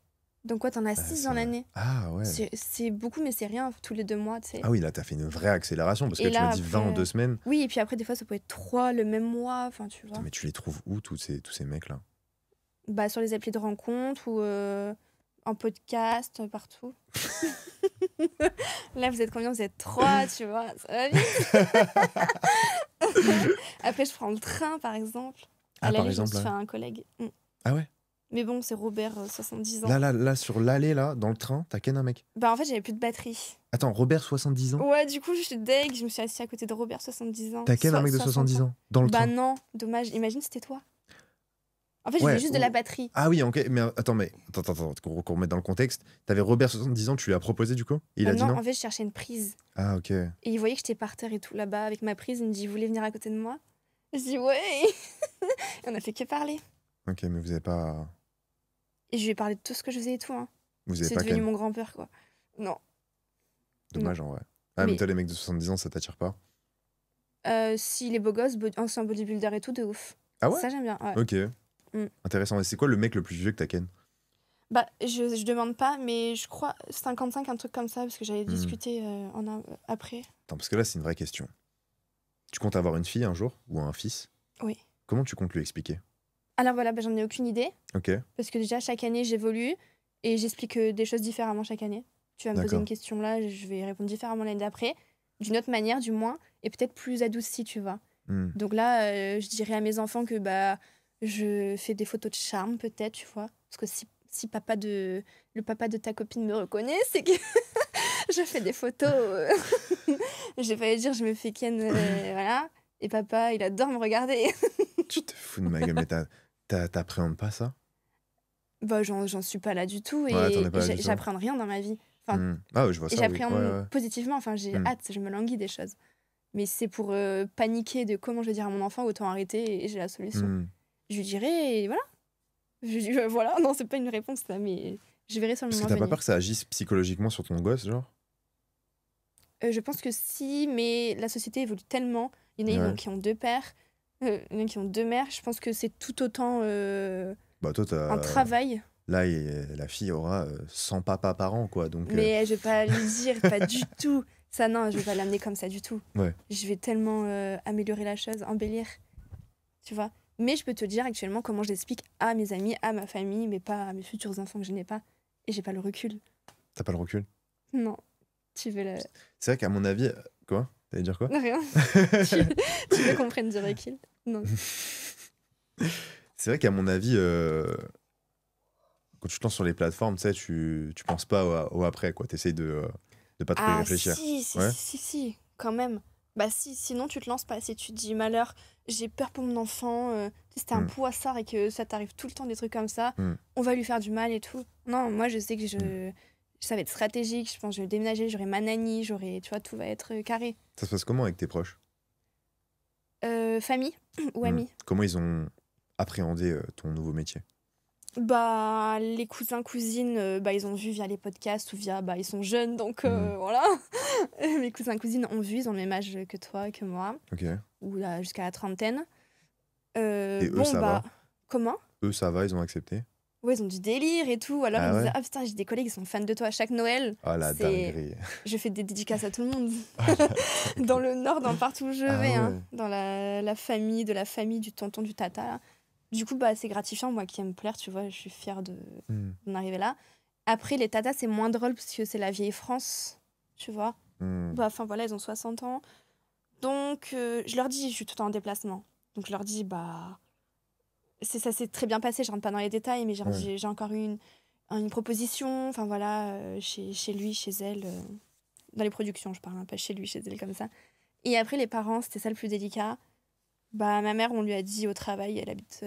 Donc, quoi, t'en as 6 dans l'année. Ah ouais. C'est beaucoup, mais c'est rien tous les 2 mois, tu sais. Ah oui, là, t'as fait une vraie accélération parce Et que là, tu m'as dit 20 en après, 2 semaines. Oui, et puis après, des fois, ça peut être 3 le même mois. Enfin, tu vois. Putain, mais tu les trouves où, tous ces mecs-là? Bah, sur les applis de rencontre ou en podcast, partout. Là, vous êtes combien? Vous êtes 3, tu vois. Ça va vite. Après, je prends le train, par exemple. Ah, À par l'aller, je me exemple, suis fait là. un collègue. Ah ouais? Mais bon, c'est Robert, 70 ans. Là, sur l'allée, là, dans le train, t'as ken un mec? Bah, en fait, j'avais plus de batterie. Attends, Robert, 70 ans? Ouais, du coup, je suis deg. Je me suis assise à côté de Robert, 70 ans. T'as ken un mec de 60 70 ans? Dans le Bah, train? non, dommage. Imagine, c'était toi. En fait, je Ouais, voulais juste de la batterie. Ah oui, ok, mais attends, qu'on remette dans le contexte. T'avais Robert, 70 ans, tu lui as proposé du coup? Et il a dit non, non? en fait, je cherchais une prise. Ah ok. Et il voyait que j'étais par terre et tout là-bas avec ma prise. Il me dit, vous voulez venir à côté de moi? Je dis, ouais. Et on a fait que parler. Ok, mais vous avez pas. Et je lui ai parlé de tout ce que je faisais et tout. Hein. Vous avez C'est pas devenu ken. mon grand-père, quoi. Non. Dommage en vrai. Ah, mais Mais- toi, les mecs de 70 ans, ça t'attire pas? S'il est beau gosse, ancien bodybuilder et tout, de ouf. Ah ouais? Ça, j'aime bien. Ouais. Ok. Mm. Intéressant. Et c'est quoi le mec le plus vieux que t'as ken? Bah, je demande pas, mais je crois 55, un truc comme ça, parce que j'avais Hmm. discuté après. Attends, parce que là, c'est une vraie question. Tu comptes avoir une fille un jour? Ou un fils? Oui. Comment tu comptes lui expliquer? Alors voilà, bah, j'en ai aucune idée, Ok. parce que déjà, chaque année, j'évolue et j'explique des choses différemment chaque année. Tu vas me poser D'accord. une question là, je vais répondre différemment l'année d'après, d'une autre manière du moins, et peut-être plus adoucie, tu vois. Hmm. Donc là, je dirais à mes enfants que bah, je fais des photos de charme, peut-être, tu vois. Parce que si le papa de ta copine me reconnaît, c'est que Je fais des photos. J'ai failli dire, je me fais ken, voilà. Et papa, il adore me regarder. Tu te fous de ma gueule, mais t'appréhendes pas ça? Bah, j'en suis pas là du tout. Ouais, t'en es Et pas là du tout. j'appréhende rien dans ma vie. Enfin, Ah ouais, je vois et ça, oui. j'appréhende Ouais, ouais. positivement. Enfin, j'ai hâte, je me languis des choses. Mais si c'est pour paniquer de comment je vais dire à mon enfant, autant arrêter et j'ai la solution. Je lui dirai, et voilà. Voilà, non, c'est pas une réponse là, mais je verrai sur le Parce que moment t'as pas venir. peur que ça agisse psychologiquement sur ton gosse, genre? Je pense que si, mais la société évolue tellement. Il y en a Ouais. qui ont 2 pères, il y en a qui ont 2 mères. Je pense que c'est tout autant Bah toi, un travail. là, la fille aura 100 papas par an, quoi. Donc, Mais je vais pas lui dire, pas du tout. Ça, non, je vais pas l'amener comme ça du tout. Ouais. Je vais tellement améliorer la chose, embellir, tu vois. Mais je peux te dire actuellement comment je l'explique à mes amis, à ma famille, mais pas à mes futurs enfants que je n'ai pas. Et j'ai pas le recul. T'as pas le recul? Non, tu veux le... C'est vrai qu'à mon avis... Quoi? T'allais dire quoi? Non, rien. tu veux qu'on prenne du recul? Non. C'est vrai qu'à mon avis, quand tu te lances sur les plateformes, tu sais, tu penses pas au après, quoi. T'essayes de pas trop y réfléchir. Ouais. Si, quand même. Bah si, sinon tu te lances pas. Si tu te dis malheur, j'ai peur pour mon enfant, si t'es un poissard et que ça t'arrive tout le temps des trucs comme ça, on va lui faire du mal et tout. Non, moi je sais que ça va être stratégique. Je pense que je vais déménager, j'aurai ma nanny, tu vois, tout va être carré. Ça se passe comment avec tes proches? Famille ou amis? Comment ils ont appréhendé ton nouveau métier? Bah, les cousins, cousines, ils ont vu via les podcasts ou via... ils sont jeunes, donc voilà. Mes cousins, cousines ont vu, ils ont le même âge que toi, que moi. Ok. Ou là, jusqu'à la trentaine. Et eux, ça va? Comment? Eux, ça va, ils ont accepté? Ouais, ils ont du délire et tout. Alors, Ah ils me ouais? disaient, ah putain, j'ai des collègues qui sont fans de toi à chaque Noël. Oh la dinguerie. Je fais des dédicaces à tout le monde. Dans le Nord, dans partout où je vais. ouais. Hein. Dans la famille, de la famille, du tonton, du tata. Là. Du coup, c'est gratifiant. Moi qui aime plaire, tu vois, je suis fière d'en arriver là. Après, les tatas, c'est moins drôle parce que c'est la vieille France, tu vois. Enfin, voilà, ils ont 60 ans. Donc, je leur dis, je suis tout le temps en déplacement. Donc, je leur dis, ça s'est très bien passé, je rentre pas dans les détails, mais j'ai encore eu une proposition, enfin voilà, chez lui, chez elle, dans les productions, je parle, hein, pas chez lui, chez elle, comme ça. Et après, les parents, c'était ça le plus délicat. Ma mère, on lui a dit au travail, elle habite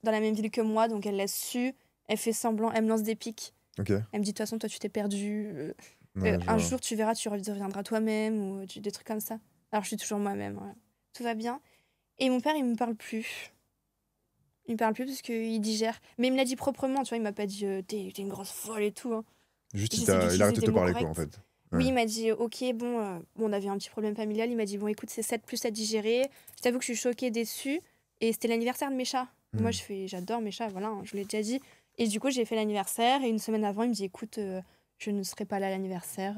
dans la même ville que moi, donc elle l'a su, elle fait semblant, elle me lance des pics. Okay. Elle me dit, de toute façon, toi, tu t'es perdu. Un jour, tu verras, tu reviendras toi-même, ou des trucs comme ça. Alors, je suis toujours moi-même, voilà. Tout va bien. Et mon père, il me parle plus. Il me parle plus parce qu'il digère. Mais il me l'a dit proprement, tu vois, il m'a pas dit t'es une grosse folle et tout. Hein. Juste, il a arrêté de te parler, quoi, en fait. Ouais. Oui, il m'a dit ok, on avait un petit problème familial. Il m'a dit bon, écoute, c'est 7 plus à digérer. Je t'avoue que je suis choquée, déçue. Et c'était l'anniversaire de mes chats. Moi, j'adore mes chats, voilà, hein, je vous l'ai déjà dit. Et du coup, j'ai fait l'anniversaire. Et une semaine avant, il me dit écoute, je ne serai pas là à l'anniversaire.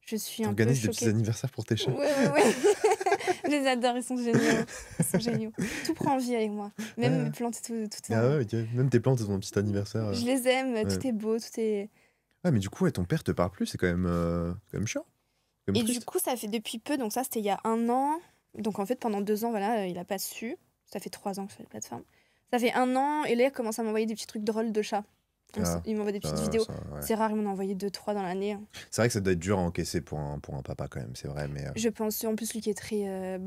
Je suis un peu choquée. T'organises des petits anniversaires pour tes chats? Ouais. Je les adore, ils sont géniaux. Tout prend vie avec moi. Même mes plantes, tout ça. Ah ouais, ok. Même tes plantes, elles ont un petit anniversaire. Je les aime, tout est beau, tout est... Ouais, mais du coup, ton père te parle plus, c'est quand même chiant. Et triste. Du coup, ça fait depuis peu, donc ça, c'était il y a 1 an. Donc en fait, pendant 2 ans, voilà, il a pas su. Ça fait 3 ans que je fais la plateforme. Ça fait 1 an, et là, il commence à m'envoyer des petits trucs drôles de chats. Il m'envoie des petites vidéos. C'est rare, il m'en a envoyé 2-3 dans l'année. C'est vrai que ça doit être dur à encaisser pour un papa quand même, c'est vrai. Mais je pense, en plus, lui qui est très...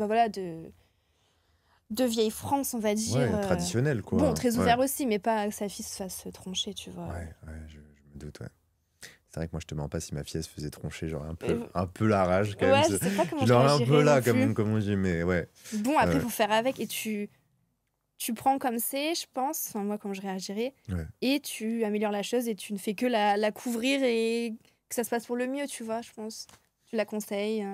de vieille France, on va dire. Ouais, traditionnel, quoi. Bon, très ouvert aussi, mais pas que sa fille se fasse troncher, tu vois. Ouais, je me doute, ouais. C'est vrai que moi, je te mens pas, si ma fille, elle se faisait troncher, j'aurais un peu la rage, quand même. Je sais pas comment je l'aurais un peu là, comme on dit, mais ouais. Bon, après, faut faire avec, et tu prends comme c'est, je pense, enfin moi comment je réagirais, et tu améliores la chose et tu ne fais que la couvrir et que ça se passe pour le mieux, tu vois, je pense. Tu la conseilles.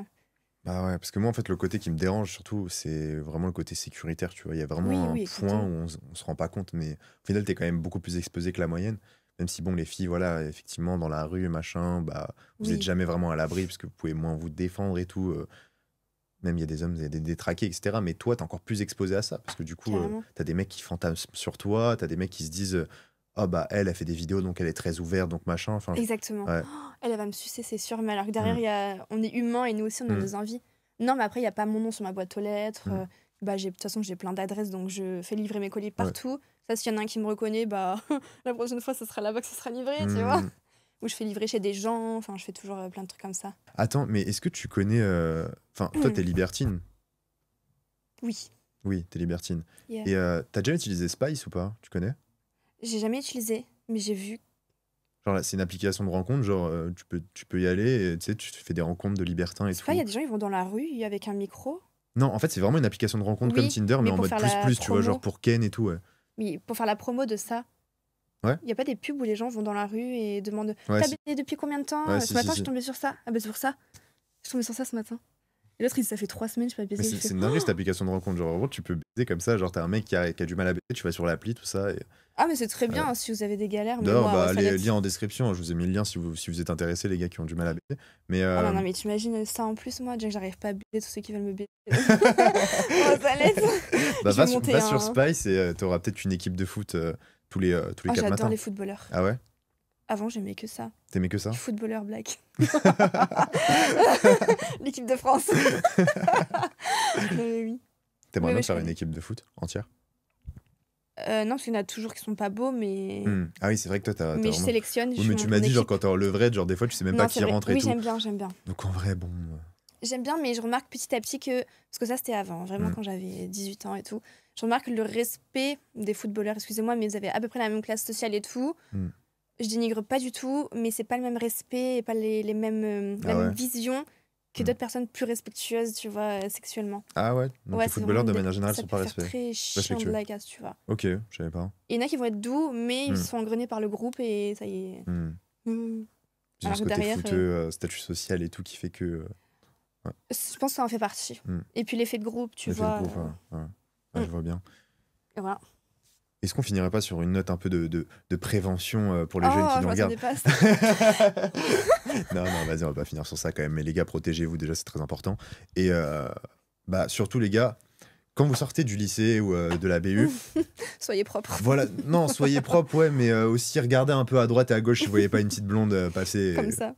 Bah ouais, parce que moi en fait le côté qui me dérange surtout c'est vraiment le côté sécuritaire, tu vois. Il y a vraiment un point où on se rend pas compte, mais au final t'es quand même beaucoup plus exposé que la moyenne. Même si bon les filles, voilà, effectivement dans la rue, machin, vous êtes jamais vraiment à l'abri parce que vous pouvez moins vous défendre et tout. Même il y a des hommes, il y a des détraqués, etc. Mais toi, t'es encore plus exposé à ça. Parce que du coup, t'as des mecs qui fantasment sur toi, t'as des mecs qui se disent elle a fait des vidéos, donc elle est très ouverte, donc machin. Enfin, exactement. Ouais. Elle va me sucer, c'est sûr. Mais alors que derrière, on est humain et nous aussi, on a nos envies. Non, mais après, il n'y a pas mon nom sur ma boîte aux lettres. De toute façon, j'ai plein d'adresses, donc je fais livrer mes colis partout. Ça, s'il y en a un qui me reconnaît, la prochaine fois, ce sera là-bas que ça sera livré, tu vois. où je fais livrer chez des gens. Enfin, je fais toujours plein de trucs comme ça. Attends, mais est-ce que tu connais... Enfin, toi, t'es libertine. Oui. Oui, t'es libertine. Yeah. Et t'as déjà utilisé Spice ou pas? Tu connais? J'ai jamais utilisé, mais j'ai vu. Genre là, c'est une application de rencontre, genre tu peux y aller et tu sais, tu fais des rencontres de libertins et C'est tout. pas, il y a des gens, ils vont dans la rue avec un micro. Non, en fait, c'est vraiment une application de rencontre Oui, comme Tinder, mais mais en pour mode faire la plus, tu vois, promo. genre pour Ken et tout, ouais. Mais pour faire la promo de ça. Ouais. Il y a pas des pubs où les gens vont dans la rue et demandent Ouais, t'as si. baisé depuis combien de temps? Ouais, Ce si, matin, si, je suis si. tombée sur ça. Ah bah c'est pour ça. Je suis tombée sur ça ce matin. Et l'autre, il dit ça fait 3 semaines, je suis pas Mais baisée. c'est une dinguerie cette application de rencontre. Genre, en gros, tu peux baiser comme ça. Genre, t'as un mec qui a du mal à baiser, tu vas sur l'appli, tout ça. Et... Ah, mais c'est très bien hein, si vous avez des galères. Mais D'ailleurs, moi, bah, ouais, ça les l'aide. liens en description. Je vous ai mis le lien si vous êtes intéressés, les gars qui ont du mal à baiser. Mais, Ah non, mais t'imagines ça en plus, moi, déjà que j'arrive pas à baiser tous ceux qui veulent me baiser. Oh, ça l'aide. bah, Je vais va monter sur Spice et t'auras peut-être une équipe de foot tous les 4 j'adore matins. les footballeurs. Ah ouais? Avant, j'aimais que ça. T'aimais que ça? Les footballeurs black. L'équipe de France. Oui. T'aimerais Oui, bien je faire une connais. équipe de foot entière? Non, parce qu'il y en a toujours qui sont pas beaux, mais. Ah oui, c'est vrai que toi, t'as Mais je vraiment... sélectionne. Oui, mais tu m'as dit, genre, quand t'es en levrette, genre, des fois, tu sais même Non, pas c'est qui vrai. rentre et Oui, tout. j'aime bien. Donc, en vrai, bon... J'aime bien, mais je remarque petit à petit que. Parce que ça, c'était avant, vraiment quand j'avais 18 ans et tout. Je remarque le respect des footballeurs, excusez-moi, mais ils avaient à peu près la même classe sociale et tout. Je dénigre pas du tout, mais c'est pas le même respect et pas les mêmes, la même vision que d'autres personnes plus respectueuses, tu vois, sexuellement. Ah ouais? Donc, Ouais, les footballeurs, de vraiment manière générale, ça sont peut pas faire très chiant de respectueux. la casse, tu vois. Ok, je savais pas. Il y en a qui vont être doux, mais ils sont engrenés par le groupe et ça y est. Ils ont Alors ce que côté derrière, fouteux, statut social et tout qui fait que... je pense que ça en fait partie. Et puis l'effet de groupe, tu l'effet de vois. groupe, ouais, je vois bien. Et voilà. Est-ce qu'on finirait pas sur une note un peu de prévention pour les jeunes qui je nous regardent? m'attendais pas à ça. Non, vas-y, on va pas finir sur ça quand même. Mais les gars, protégez-vous déjà, c'est très important. Et bah, surtout, les gars, quand vous sortez du lycée ou de la BU, Soyez propres. voilà, non, soyez propres, ouais, mais aussi regardez un peu à droite et à gauche si vous voyez pas une petite blonde passer. Comme ça.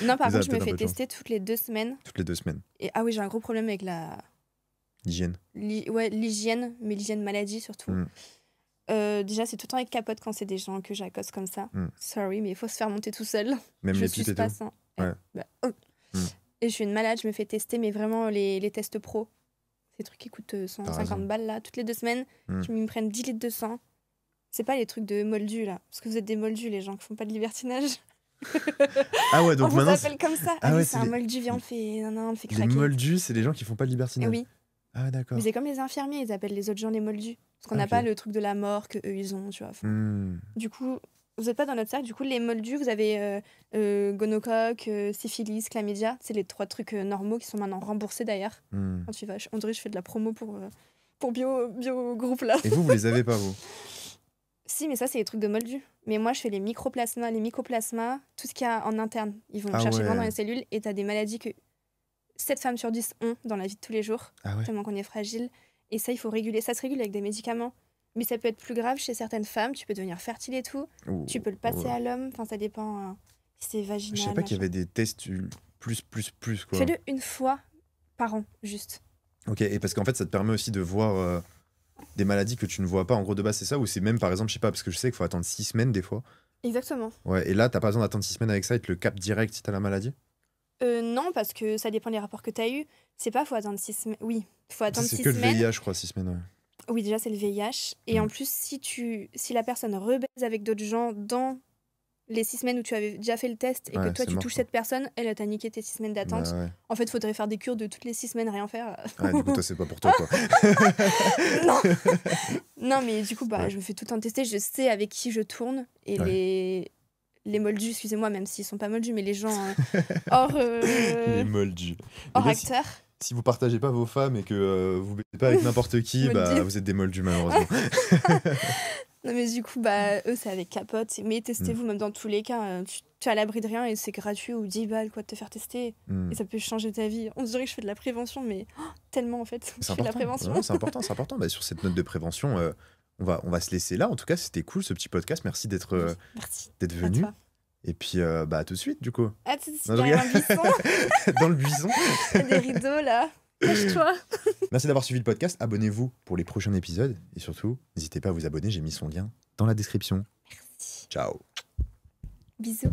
Non, par Vous avez contre, je me peut-être un fais peu de chance. tester toutes les 2 semaines. Toutes les 2 semaines. Et ah oui, j'ai un gros problème avec L'hygiène. l'hygiène, mais l'hygiène maladie surtout. Déjà, c'est tout le temps avec capote quand c'est des gens que j'accoste comme ça. Sorry, mais il faut se faire monter tout seul. Même je les suis pipes et pas tout. sain. Ouais. Et je suis une malade, je me fais tester, mais vraiment les tests pro. Ces trucs qui coûtent 150 balles là, toutes les 2 semaines. Ils me prennent 10 litres de sang. C'est pas les trucs de moldus là. Parce que vous êtes des moldus, les gens qui font pas de libertinage. Ah ouais, donc on maintenant. vous appelle comme ça. Ah Ah ouais, oui, c'est c'est un les- moldu, viens, on le fait Les craquer. moldus, c'est les gens qui font pas de Eh libertinage. oui, Ah d'accord. mais c'est comme les infirmiers, ils appellent les autres gens les moldus. Parce qu'on n'a Ok. pas le truc de la mort que eux ils ont, tu vois. Du coup, vous n'êtes pas dans notre cercle. Du coup, les moldus, vous avez gonocoque, syphilis, chlamydia. C'est les 3 trucs normaux qui sont maintenant remboursés d'ailleurs. Quand tu vas, on dirait que je fais de la promo pour bio groupe là. Et vous les avez pas, vous? Si, mais ça, c'est les trucs de moldus. Mais moi, je fais les mycoplasmas, tout ce qu'il y a en interne. Ils vont Ah chercher ouais. vraiment dans les cellules et tu as des maladies que 7 femmes sur 10 ont dans la vie de tous les jours, Ah ouais. tellement qu'on est fragile. Et ça, il faut réguler. Ça se régule avec des médicaments. Mais ça peut être plus grave chez certaines femmes. Tu peux devenir fertile et tout. Ouh, Tu peux le passer ouais. à l'homme. Enfin, ça dépend si c'est vaginal. Je savais pas qu'il y machin. avait des tests plus quoi. Fais-le une fois par an, juste. Ok, et parce qu'en fait, ça te permet aussi de voir des maladies que tu ne vois pas. En gros, de base, c'est ça, ou c'est même, par exemple, je sais pas, parce que je sais qu'il faut attendre 6 semaines des fois. Exactement. Ouais, et là, t'as pas besoin d'attendre 6 semaines avec ça, ils te le captent direct si t'as la maladie. Non, parce que ça dépend des rapports que tu as eus. C'est pas, faut attendre 6 semaines. Oui, faut Ça, attendre c'est 6 que le semaines. VIH, je crois, 6 semaines, ouais. Oui, déjà, c'est le VIH. Et en plus, si la personne rebaise avec d'autres gens dans les 6 semaines où tu avais déjà fait le test et Ouais, que toi, c'est tu mort, touches quoi. cette personne, elle t'a niqué tes 6 semaines d'attente. Bah ouais. En fait, il faudrait faire des cures de toutes les 6 semaines, rien faire. Ouais, du coup, toi, c'est pas pour toi, quoi. Non. Non, mais du coup, Ouais. je me fais tout le temps tester. Je sais avec qui je tourne. Et Ouais. les moldus, excusez-moi, même s'ils sont pas moldus, mais les gens hors, Les moldus. hors Les gars, si- acteurs. Si vous partagez pas vos femmes et que vous baissez pas avec n'importe qui, bah Moldus. vous êtes des moldus, malheureusement. Non, mais du coup, eux, c'est avec capote. Mais testez-vous, même dans tous les cas. Tu es à l'abri de rien et c'est gratuit ou 10 balles quoi, de te faire tester. Et ça peut changer ta vie. On se dirait que je fais de la prévention, mais tellement en fait. Je C'est fais de la important. prévention. Ouais, c'est important. Bah, sur cette note de prévention, on va se laisser là. En tout cas, c'était cool ce petit podcast. Merci d'être Merci. d'être À venu. toi. Et puis, à tout de suite, du coup. Ah, tu sais, Non, je derrière un buisson, Dans le buisson. il y a des rideaux là. Cache-toi. Merci d'avoir suivi le podcast. Abonnez-vous pour les prochains épisodes. Et surtout, n'hésitez pas à vous abonner. J'ai mis son lien dans la description. Merci. Ciao. Bisous.